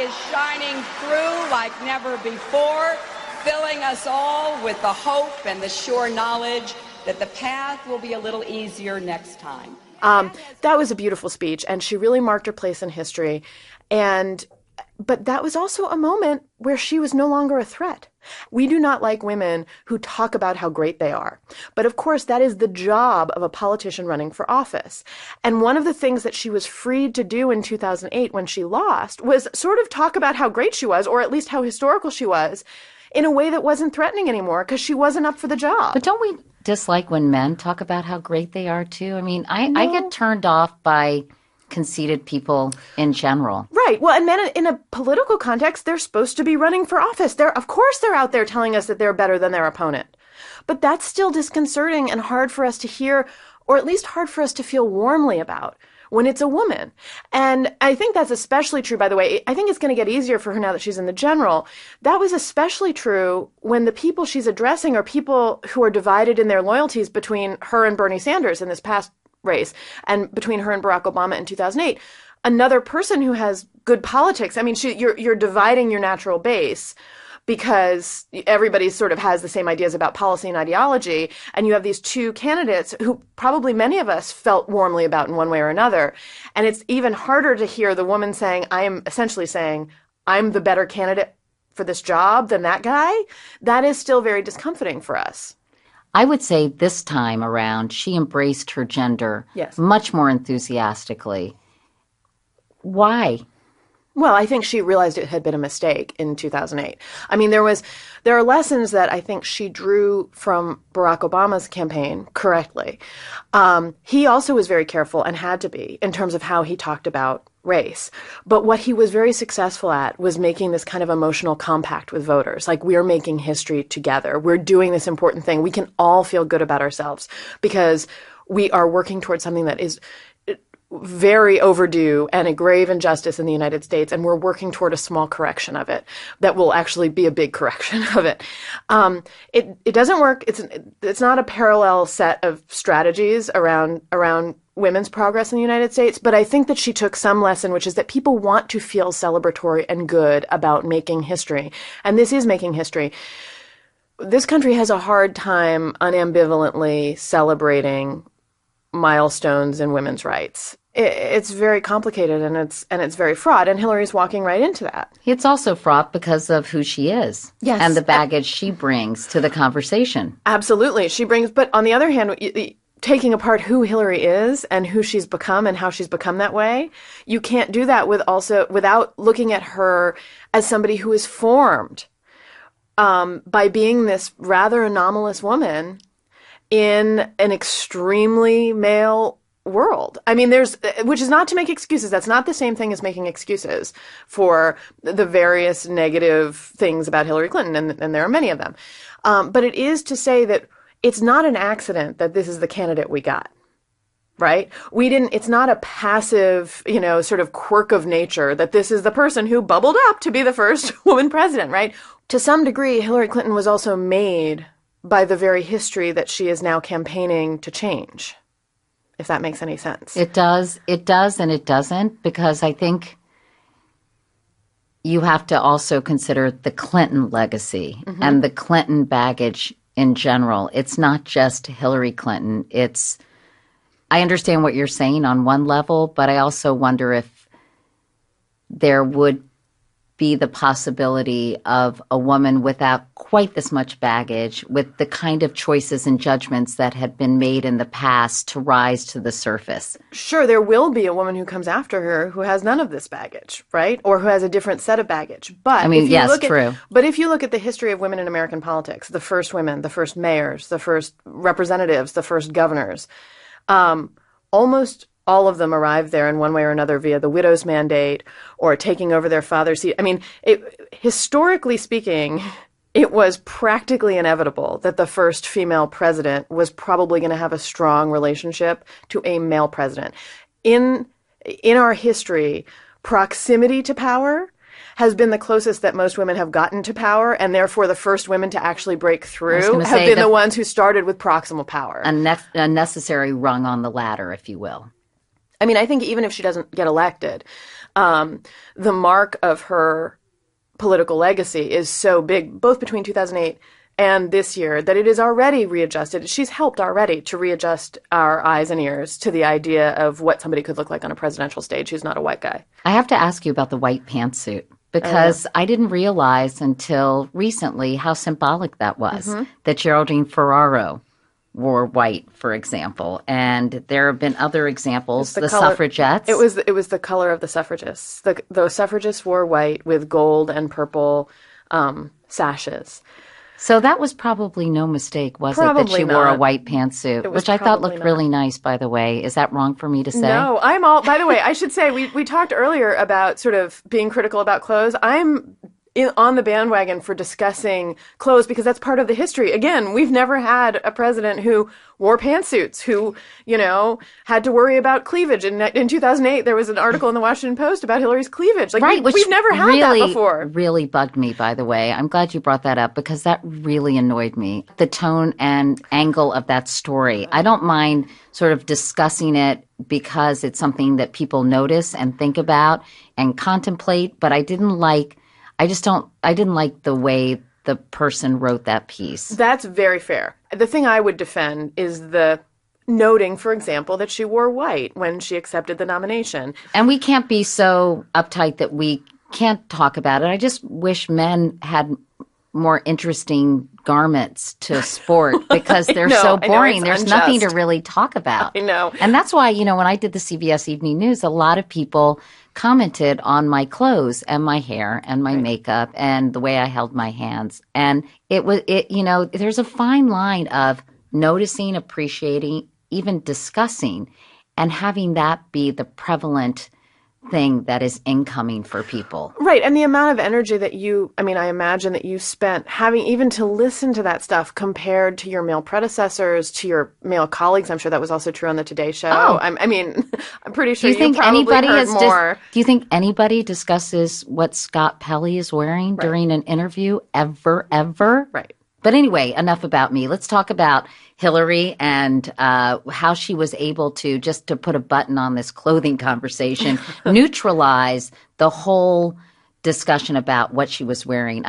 is shining through like never before, filling us all with the hope and the sure knowledge that the path will be a little easier next time. That was a beautiful speech, and she really marked her place in history. But that was also a moment where she was no longer a threat. We do not like women who talk about how great they are. But of course, that is the job of a politician running for office. And one of the things that she was freed to do in 2008 when she lost was sort of talk about how great she was, or at least how historical she was, in a way that wasn't threatening anymore because she wasn't up for the job. But don't we dislike when men talk about how great they are too? I mean, I get turned off by conceited people in general. Right. Well, and men in a political context, they're supposed to be running for office. Of course they're out there telling us that they're better than their opponent. But that's still disconcerting and hard for us to hear, or at least hard for us to feel warmly about when it's a woman. And I think that's especially true, by the way. I think it's going to get easier for her now that she's in the general. That was especially true when the people she's addressing are people who are divided in their loyalties between her and Bernie Sanders in this past race, and between her and Barack Obama in 2008. Another person who has good politics. I mean, you're dividing your natural base because everybody sort of has the same ideas about policy and ideology, and you have these two candidates who probably many of us felt warmly about in one way or another. And it's even harder to hear the woman saying, I'm the better candidate for this job than that guy. That is still very discomforting for us. I would say this time around, she embraced her gender much more enthusiastically. Why? Well, I think she realized it had been a mistake in 2008. I mean, there are lessons that I think she drew from Barack Obama's campaign correctly. He also was very careful and had to be in terms of how he talked about race. But what he was very successful at was making this kind of emotional compact with voters. Like, we're making history together. We're doing this important thing. We can all feel good about ourselves because we are working towards something that is very overdue and a grave injustice in the United States, and we're working toward a small correction of it that will actually be a big correction of it. It doesn't work. It's not a parallel set of strategies around women's progress in the United States, but I think that she took some lesson, which is that people want to feel celebratory and good about making history, and this is making history. This country has a hard time unambivalently celebrating milestones in women's rights. It's very complicated and it's very fraught, and Hillary's walking right into that. It's also fraught because of who she is and the baggage she brings to the conversation. Absolutely. But on the other hand, taking apart who Hillary is and who she's become and how she's become that way, you can't do that without looking at her as somebody who is formed by being this rather anomalous woman in an extremely male world. I mean, which is not to make excuses. That's not the same thing as making excuses for the various negative things about Hillary Clinton, and there are many of them. But it is to say that it's not an accident that this is the candidate we got, right? It's not a passive, sort of quirk of nature that this is the person who bubbled up to be the first woman president, right? To some degree, Hillary Clinton was also made by the very history that she is now campaigning to change, if that makes any sense. It does, and it doesn't, because I think you have to also consider the Clinton legacy and the Clinton baggage in general. It's not just Hillary Clinton. I understand what you're saying on one level, but I also wonder if there would be the possibility of a woman without quite this much baggage, with the kind of choices and judgments that had been made in the past, to rise to the surface. Sure, there will be a woman who comes after her who has none of this baggage, right? Or who has a different set of baggage. But I mean, yes, true. But if you look at the history of women in American politics, the first women, the first mayors, the first representatives, the first governors, almost all of them arrived there in one way or another via the widow's mandate or taking over their father's seat. I mean, historically speaking, it was practically inevitable that the first female president was probably going to have a strong relationship to a male president. In our history, proximity to power has been the closest that most women have gotten to power, and therefore the first women to actually break through have been the ones who started with proximal power. A necessary rung on the ladder, if you will. I mean, I think even if she doesn't get elected, the mark of her political legacy is so big, both between 2008 and this year, that it is already readjusted. She's helped already to readjust our eyes and ears to the idea of what somebody could look like on a presidential stage who's not a white guy. I have to ask you about the white pantsuit, because I didn't realize until recently how symbolic that was, that Geraldine Ferraro wore white, for example. And there have been other examples, the suffragettes. It was the color of the suffragists. The suffragists wore white with gold and purple sashes. So that was probably no mistake, was it, that she wore a white pantsuit, which I thought looked really nice, by the way. Is that wrong for me to say? No, by the way, I should say, we talked earlier about sort of being critical about clothes. I'm on the bandwagon for discussing clothes because that's part of the history. Again, we've never had a president who wore pantsuits, who, had to worry about cleavage. In 2008, there was an article in the Washington Post about Hillary's cleavage. We've never had that before. Really bugged me, by the way. I'm glad you brought that up because that really annoyed me. The tone and angle of that story. I don't mind sort of discussing it because it's something that people notice and think about and contemplate, but I didn't like the way the person wrote that piece. That's very fair. The thing I would defend is the noting, for example, that she wore white when she accepted the nomination. And we can't be so uptight that we can't talk about it. I just wish men had more interesting garments to sport because they're so boring. There's nothing to really talk about. I know. And that's why, when I did the CBS Evening News, a lot of people commented on my clothes and my hair and my makeup and the way I held my hands. And there's a fine line of noticing, appreciating, even discussing, and having that be the prevalent thing that is incoming for people. Right. And the amount of energy that I imagine that you spent having even to listen to that stuff compared to your male predecessors, to your male colleagues. I'm sure that was also true on the Today Show. Oh. I'm pretty sure you probably heard more. Do you think anybody discusses what Scott Pelley is wearing during an interview ever? Right. But anyway, enough about me. Let's talk about Hillary and how she was able to, just to put a button on this clothing conversation, neutralize the whole discussion about what she was wearing.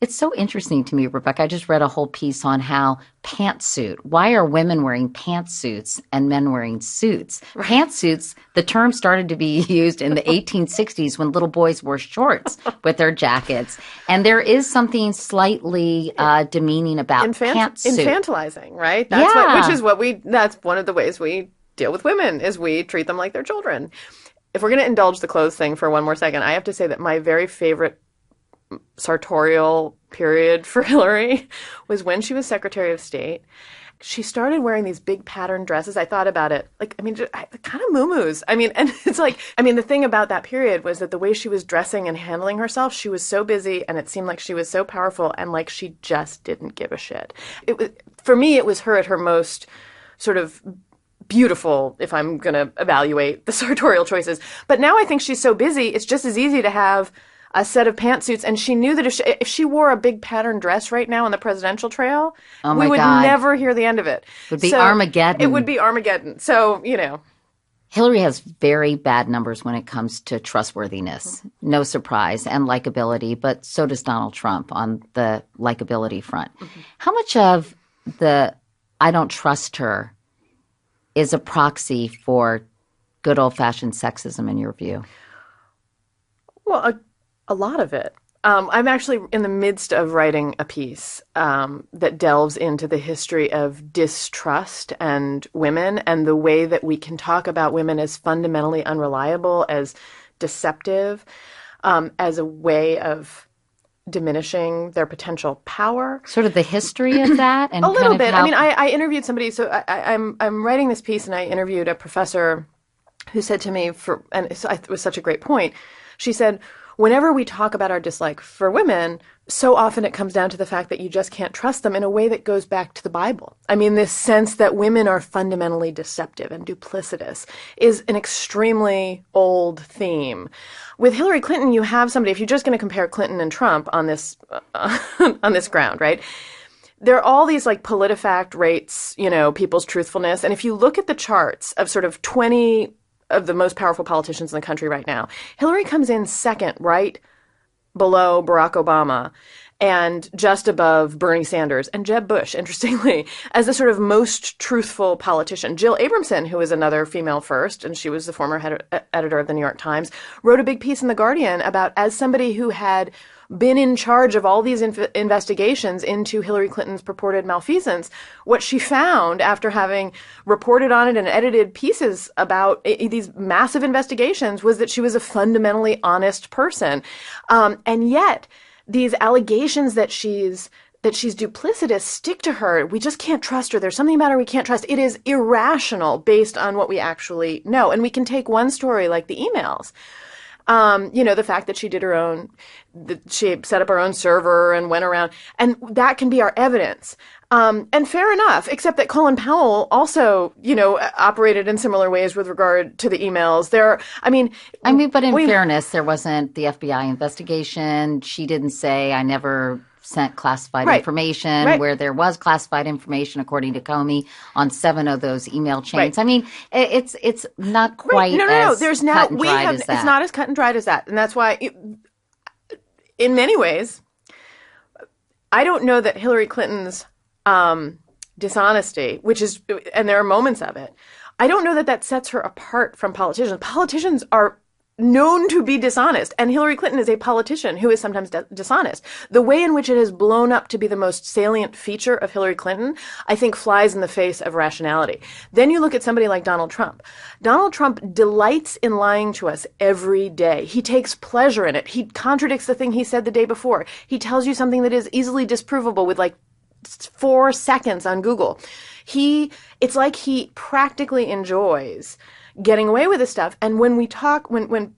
It's so interesting to me, Rebecca. I just read a whole piece on how pantsuit. Why are women wearing pantsuits and men wearing suits? Pantsuits, the term started to be used in the 1860s when little boys wore shorts with their jackets. And there is something slightly demeaning about pantsuit. Infantilizing, right? That's that's one of the ways we deal with women is we treat them like they're children. If we're going to indulge the clothes thing for one more second, I have to say that my very favorite sartorial period for Hillary was when she was Secretary of State. She started wearing these big pattern dresses. I thought about it, kind of muumuus. The thing about that period was that the way she was dressing and handling herself, she was so busy and it seemed like she was so powerful and like she just didn't give a shit. For me, it was her at her most sort of beautiful, if I'm going to evaluate the sartorial choices. But now I think she's so busy, it's just as easy to have a set of pantsuits. And she knew that if she wore a big pattern dress right now on the presidential trail, we would never hear the end of it. It would be Armageddon. It would be Armageddon. So, Hillary has very bad numbers when it comes to trustworthiness. No surprise. And likability. But so does Donald Trump on the likability front. How much of the I don't trust her is a proxy for good old-fashioned sexism in your view? Well, a lot of it. I'm actually in the midst of writing a piece that delves into the history of distrust and women and the way that we can talk about women as fundamentally unreliable, as deceptive, as a way of diminishing their potential power. Sort of the history of that? And a little bit. I interviewed somebody, so I'm writing this piece and I interviewed a professor who said to me, it was such a great point. She said, whenever we talk about our dislike for women, so often it comes down to the fact that you just can't trust them in a way that goes back to the Bible. This sense that women are fundamentally deceptive and duplicitous is an extremely old theme. With Hillary Clinton, you have somebody, if you're just going to compare Clinton and Trump on this on this ground, right? There are all these PolitiFact rates, people's truthfulness. And if you look at the charts of sort of 20 of the most powerful politicians in the country right now. Hillary comes in second, right below Barack Obama, and just above Bernie Sanders and Jeb Bush, interestingly, as the sort of most truthful politician. Jill Abramson, who is another female first, and she was the former editor of the New York Times, wrote a big piece in The Guardian about, as somebody who had been in charge of all these investigations into Hillary Clinton's purported malfeasance, what she found after having reported on it and edited pieces about these massive investigations was that she was a fundamentally honest person. And yet, these allegations that she's duplicitous stick to her. We just can't trust her. There's something about her we can't trust. It is irrational based on what we actually know. And we can take one story like the emails. The fact that she did she set up her own server and went around, and that can be our evidence. And fair enough, except that Colin Powell also, operated in similar ways with regard to the emails. But in fairness, there wasn't the FBI investigation. She didn't say, I never sent classified information, where there was classified information, according to Comey, on 7 of those email chains. It's not quite as cut and dried as that. It's not as cut and dried as that. And that's why, in many ways, I don't know that Hillary Clinton's dishonesty, and there are moments of it, I don't know that sets her apart from politicians. Politicians are known to be dishonest, and Hillary Clinton is a politician who is sometimes dishonest. The way in which it has blown up to be the most salient feature of Hillary Clinton, I think, flies in the face of rationality. Then you look at somebody like Donald Trump. Donald Trump delights in lying to us every day. He takes pleasure in it. He contradicts the thing he said the day before. He tells you something that is easily disprovable with 4 seconds on Google. It's like he practically enjoys getting away with this stuff. And when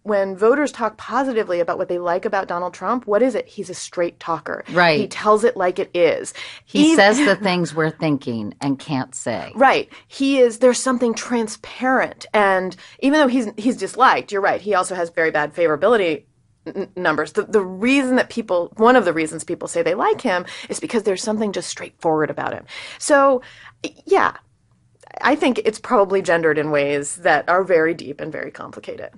when voters talk positively about what they like about Donald Trump, what is it? He's a straight talker. Right. He tells it like it is. He says the things we're thinking and can't say. Right. There's something transparent. And even though he's disliked, you're right, he also has very bad favorability numbers. The reason that one of the reasons people say they like him is because there's something just straightforward about him. So, yeah, I think it's probably gendered in ways that are very deep and very complicated.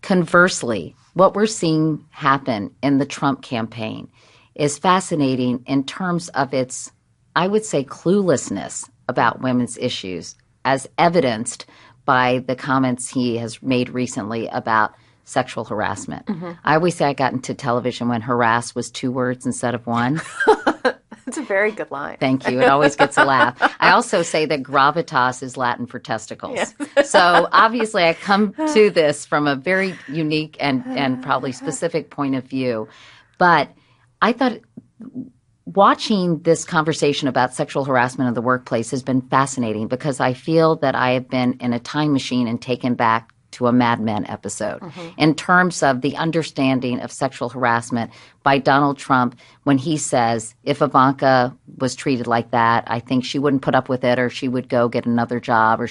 Conversely, what we're seeing happen in the Trump campaign is fascinating in terms of its, I would say, cluelessness about women's issues, as evidenced by the comments he has made recently about sexual harassment. Mm-hmm. I always say I got into television when harass was 2 words instead of 1. It's a very good line. Thank you. It always gets a laugh. I also say that gravitas is Latin for testicles. Yes. So obviously I come to this from a very unique and probably specific point of view. But I thought watching this conversation about sexual harassment in the workplace has been fascinating because I feel that I have been in a time machine and taken back to a Mad Men episode in terms of the understanding of sexual harassment by Donald Trump when he says, if Ivanka was treated like that, I think she wouldn't put up with it or she would go get another job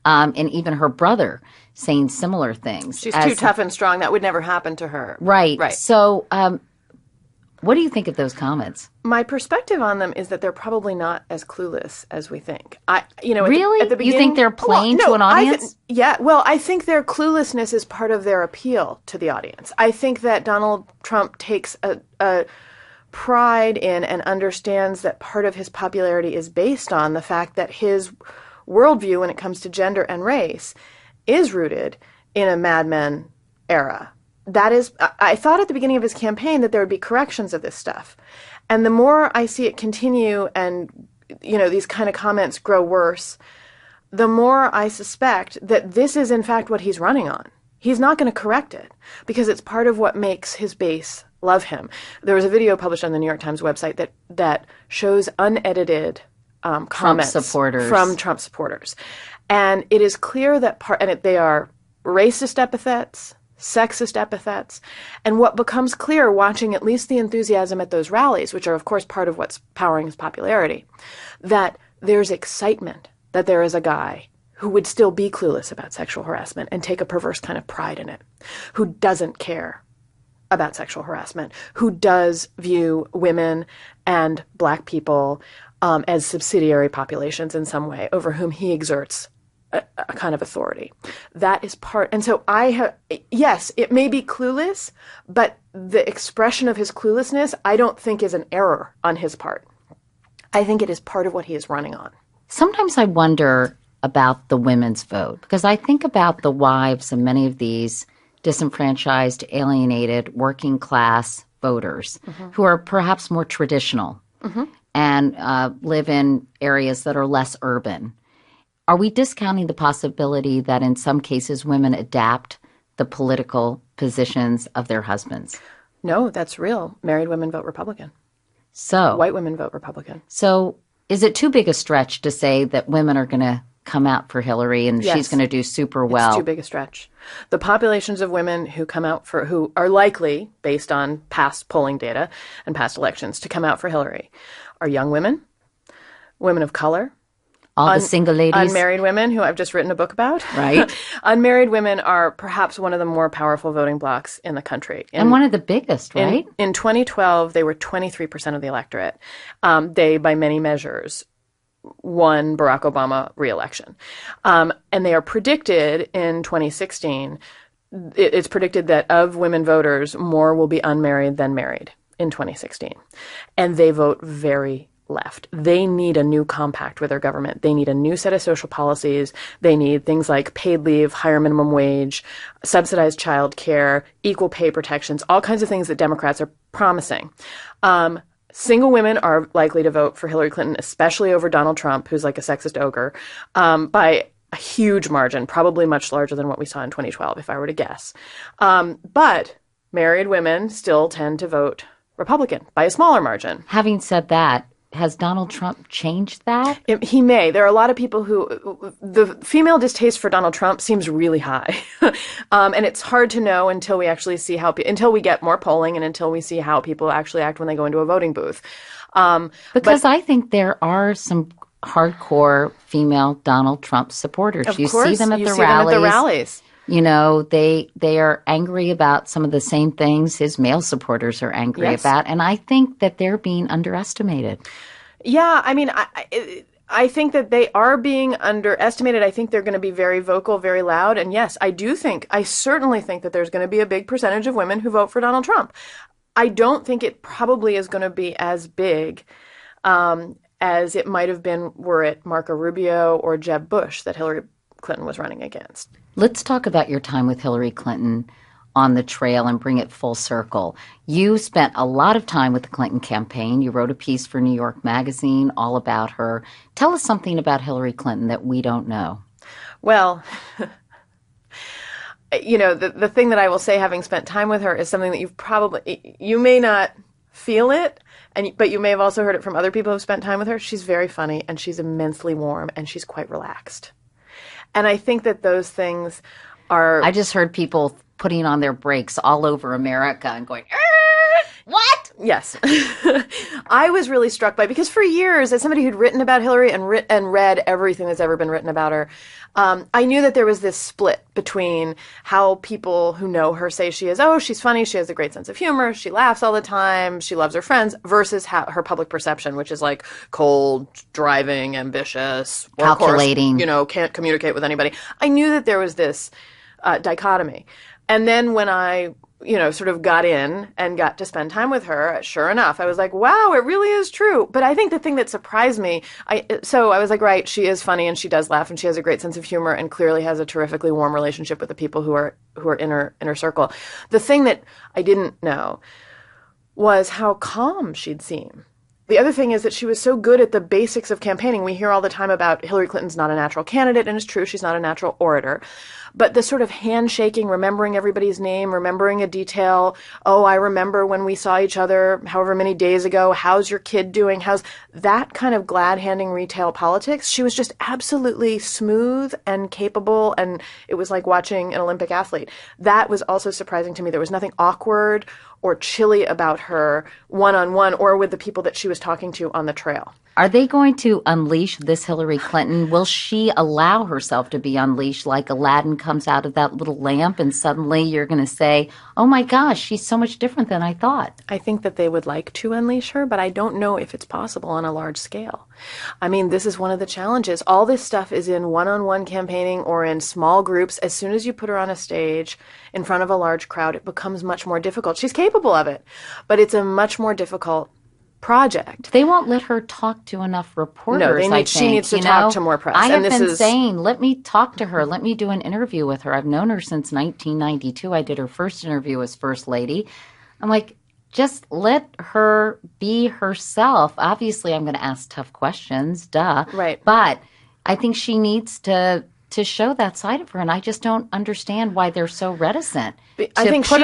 and even her brother saying similar things. She's too tough and strong. That would never happen to her. Right. So what do you think of those comments? My perspective on them is that they're probably not as clueless as we think. Really? At the beginning, you think they're playing to an audience? I think their cluelessness is part of their appeal to the audience. I think that Donald Trump takes a pride in and understands that part of his popularity is based on the fact that his worldview when it comes to gender and race is rooted in a Mad Men era. That is, I thought at the beginning of his campaign that there would be corrections of this stuff. And the more I see it continue and, these kind of comments grow worse, the more I suspect that this is in fact what he's running on. He's not going to correct it because it's part of what makes his base love him. There was a video published on the New York Times website that shows unedited comments from Trump supporters. And it is clear that they are racist epithets, sexist epithets. And what becomes clear watching at least the enthusiasm at those rallies, which are of course part of what's powering his popularity, that there's excitement that there is a guy who would still be clueless about sexual harassment and take a perverse kind of pride in it, who doesn't care about sexual harassment, who does view women and Black people as subsidiary populations in some way over whom he exerts a kind of authority. That is part. And so yes, it may be clueless, but the expression of his cluelessness, I don't think is an error on his part. I think it is part of what he is running on. Sometimes I wonder about the women's vote, because I think about the wives of many of these disenfranchised, alienated, working class voters who are perhaps more traditional and live in areas that are less urban. Are we discounting the possibility that in some cases women adapt the political positions of their husbands? No, that's real. Married women vote Republican. So white women vote Republican. So is it too big a stretch to say that women are going to come out for Hillary and Yes. she's going to do super well? It's too big a stretch. The populations of women who are likely, based on past polling data and past elections, to come out for Hillary are young women, women of color, all the single ladies, unmarried women, who I've just written a book about. Right. Unmarried women are perhaps one of the more powerful voting blocs in the country. And one of the biggest, right? In 2012, they were 23% of the electorate. They, by many measures, won Barack Obama re-election. And they are predicted in 2016, it's predicted that of women voters, more will be unmarried than married in 2016. And they vote very left. They need a new compact with their government. They need a new set of social policies. They need things like paid leave, higher minimum wage, subsidized child care, equal pay protections, all kinds of things that Democrats are promising. Single women are likely to vote for Hillary Clinton, especially over Donald Trump, who's like a sexist ogre, by a huge margin, probably much larger than what we saw in 2012, if I were to guess. But married women still tend to vote Republican by a smaller margin. Having said that, has Donald Trump changed that? He may. There are a lot of people the female distaste for Donald Trump seems really high. And it's hard to know until we actually see until we get more polling and until we see how people actually act when they go into a voting booth. Because I think there are some hardcore female Donald Trump supporters. Of you course, see them at you the see them at the rallies. You know, they are angry about some of the same things his male supporters are angry about. And I think that they're being underestimated. Yeah, I mean, I think that they are being underestimated. I think they're going to be very vocal, very loud. And yes, I certainly think that there's going to be a big percentage of women who vote for Donald Trump. I don't think it probably is going to be as big as it might have been were it Marco Rubio or Jeb Bush that Hillary Clinton was running against. Let's talk about your time with Hillary Clinton on the trail and bring it full circle. You spent a lot of time with the Clinton campaign. You wrote a piece for New York Magazine all about her. Tell us something about Hillary Clinton that we don't know. Well, you know, the thing that I will say, having spent time with her, is something that you may not feel it, but you may have also heard it from other people who've spent time with her. She's very funny, and she's immensely warm, and she's quite relaxed. And I think that those things are... I just heard people putting on their brakes all over America and going, what? Yes. I was really struck by, because for years, as somebody who'd written about Hillary and read everything that's ever been written about her, I knew that there was this split between how people who know her say she is, oh, she's funny, she has a great sense of humor, she laughs all the time, she loves her friends, versus her public perception, which is like cold, driving, ambitious, or calculating, of course, can't communicate with anybody. I knew that there was this dichotomy. And then when I sort of got in and got to spend time with her, sure enough, I was like, wow, it really is true. But I think the thing that surprised me, I was like, right, she is funny and she does laugh and she has a great sense of humor and clearly has a terrifically warm relationship with the people who are in her circle. The thing that I didn't know was how calm she'd seem. The other thing is that she was so good at the basics of campaigning. We hear all the time about Hillary Clinton's not a natural candidate, and it's true, she's not a natural orator. But the sort of handshaking, remembering everybody's name, remembering a detail, oh, I remember when we saw each other however many days ago, how's your kid doing, how's that kind of glad-handing retail politics. She was just absolutely smooth and capable, and it was like watching an Olympic athlete. That was also surprising to me. There was nothing awkward or chilly about her one-on-one or with the people that she was talking to on the trail. Are they going to unleash this Hillary Clinton? Will she allow herself to be unleashed like Aladdin comes out of that little lamp and suddenly you're going to say, oh my gosh, she's so much different than I thought? I think that they would like to unleash her, but I don't know if it's possible on a large scale. I mean, this is one of the challenges. All this stuff is in one-on-one campaigning or in small groups. As soon as you put her on a stage in front of a large crowd, it becomes much more difficult. She's capable of it, but it's a much more difficult project. They won't let her talk to enough reporters. No, she needs to talk to more press. I have been saying, let me talk to her. Let me do an interview with her. I've known her since 1992. I did her first interview as First Lady. I'm like, just let her be herself. Obviously, I'm going to ask tough questions, duh. Right. But I think she needs to show that side of her, and I just don't understand why they're so reticent. I think put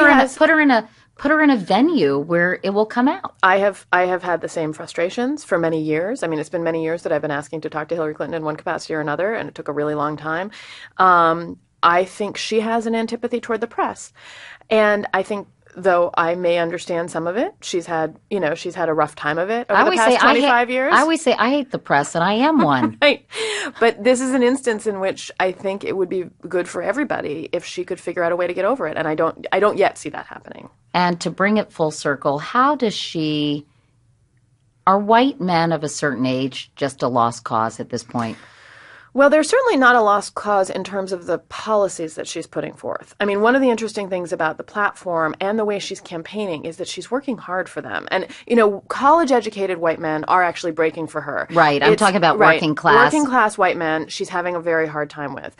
her in a venue where it will come out. I have had the same frustrations for many years. I mean, it's been many years that I've been asking to talk to Hillary Clinton in one capacity or another, and it took a really long time. I think she has an antipathy toward the press. And I think, though I may understand some of it, she's had a rough time of it over the past 25 years. I always say I hate the press, and I am one. Right. But this is an instance in which I think it would be good for everybody if she could figure out a way to get over it. And I don't yet see that happening. And to bring it full circle, are white men of a certain age just a lost cause at this point? Well, they're certainly not a lost cause in terms of the policies that she's putting forth. I mean, one of the interesting things about the platform and the way she's campaigning is that she's working hard for them. And, college-educated white men are actually breaking for her. Right. I'm talking about working class. Working class white men she's having a very hard time with.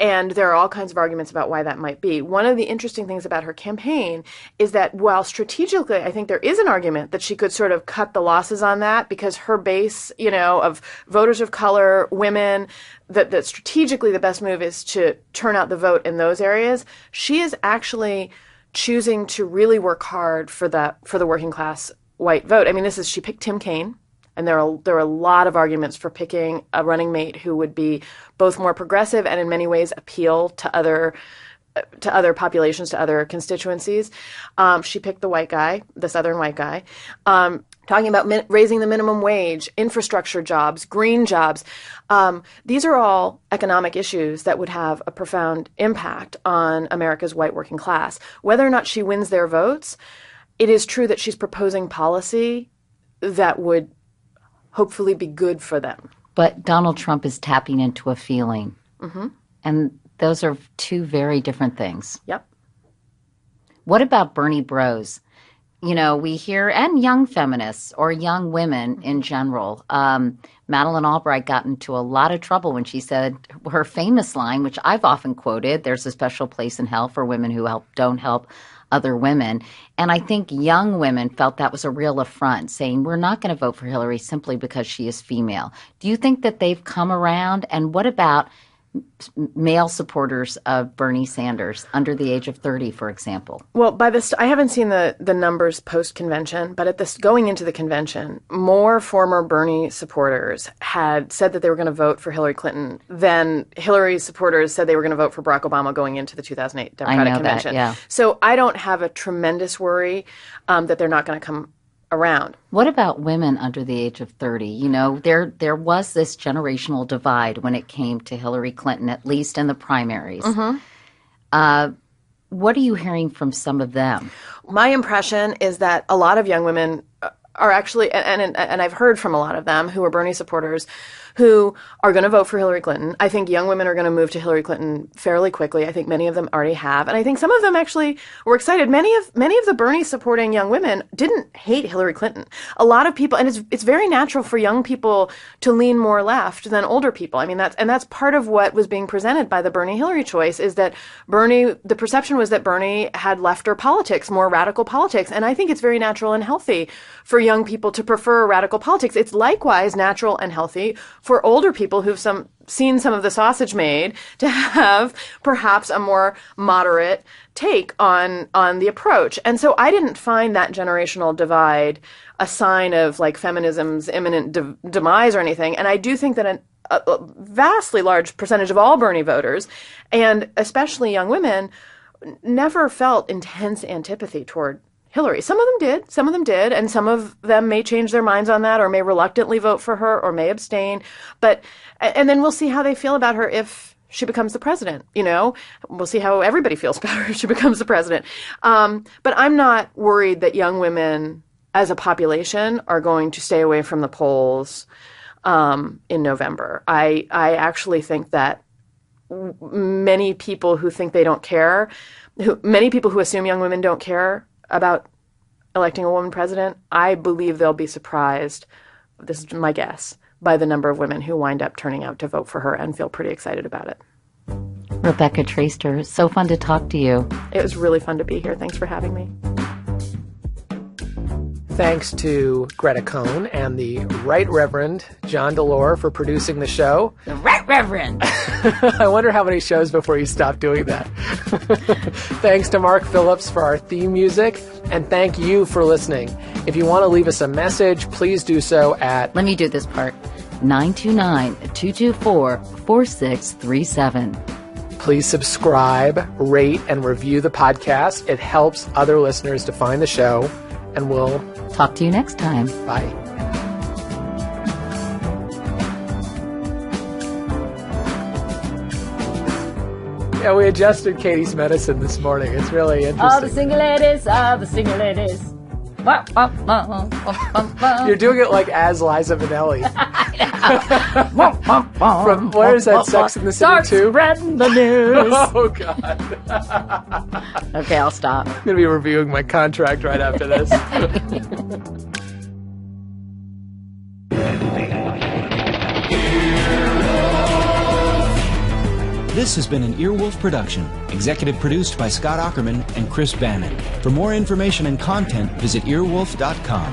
And there are all kinds of arguments about why that might be. One of the interesting things about her campaign is that while strategically I think there is an argument that she could sort of cut the losses on that because her base, of voters of color, women, that strategically the best move is to turn out the vote in those areas. She is actually choosing to really work hard for the working class white vote. I mean, she picked Tim Kaine. And there are a lot of arguments for picking a running mate who would be both more progressive and in many ways appeal to other populations, to other constituencies. She picked the white guy, the Southern white guy, talking about raising the minimum wage, infrastructure jobs, green jobs. These are all economic issues that would have a profound impact on America's white working class. Whether or not she wins their votes, it is true that she's proposing policy that would hopefully be good for them. But Donald Trump is tapping into a feeling. Mm-hmm. And those are two very different things. Yep. What about Bernie bros? We hear, and young feminists or young women in general. Madeleine Albright got into a lot of trouble when she said her famous line, which I've often quoted, there's a special place in hell for women who don't help other women. And I think young women felt that was a real affront, saying we're not going to vote for Hillary simply because she is female. Do you think that they've come around? And what about male supporters of Bernie Sanders under the age of 30, for example? Well, I haven't seen the numbers post-convention, but going into the convention, more former Bernie supporters had said that they were going to vote for Hillary Clinton than Hillary's supporters said they were going to vote for Barack Obama going into the 2008 Democratic Convention. That, yeah. So I don't have a tremendous worry that they're not going to come around. What about women under the age of 30? There was this generational divide when it came to Hillary Clinton, at least in the primaries. Mm-hmm. What are you hearing from some of them? My impression is that a lot of young women are actually, and I've heard from a lot of them who are Bernie supporters, who are going to vote for Hillary Clinton. I think young women are going to move to Hillary Clinton fairly quickly. I think many of them already have. And I think some of them actually were excited. Many of the Bernie supporting young women didn't hate Hillary Clinton. A lot of people, and it's very natural for young people to lean more left than older people. I mean, that's part of what was being presented by the Bernie Hillary choice, is that the perception was that Bernie had lefter politics, more radical politics. And I think it's very natural and healthy for young people to prefer radical politics. It's likewise natural and healthy for older people who've seen some of the sausage made to have perhaps a more moderate take on the approach. And so I didn't find that generational divide a sign of like feminism's imminent demise or anything. And I do think that a vastly large percentage of all Bernie voters, and especially young women, never felt intense antipathy toward Hillary. Some of them did, and some of them may change their minds on that or may reluctantly vote for her or may abstain. And then we'll see how they feel about her if she becomes the president. We'll see how everybody feels about her if she becomes the president. But I'm not worried that young women as a population are going to stay away from the polls in November. I actually think that many people who think they don't care, many people who assume young women don't care about electing a woman president, I believe they'll be surprised, this is my guess, by the number of women who wind up turning out to vote for her and feel pretty excited about it. Rebecca Traister, so fun to talk to you. It was really fun to be here. Thanks for having me. Thanks to Greta Cohn and the Right Reverend John Delore for producing the show. The Right Reverend! I wonder how many shows before you stop doing that. Thanks to Mark Phillips for our theme music, and thank you for listening. If you want to leave us a message, please do so at... Let me do this part. 929-224-4637. Please subscribe, rate, and review the podcast. It helps other listeners to find the show. And we'll talk to you next time. Bye. Yeah, we adjusted Katie's medicine this morning. It's really interesting. All the single ladies, all the single ladies. You're doing it like as Liza Minnelli. From where is that Sex in the City Start 2? Spreading the news. Oh, God. Okay, I'll stop. I'm going to be reviewing my contract right after this. This has been an Earwolf production, executive produced by Scott Aukerman and Chris Bannon. For more information and content, visit earwolf.com.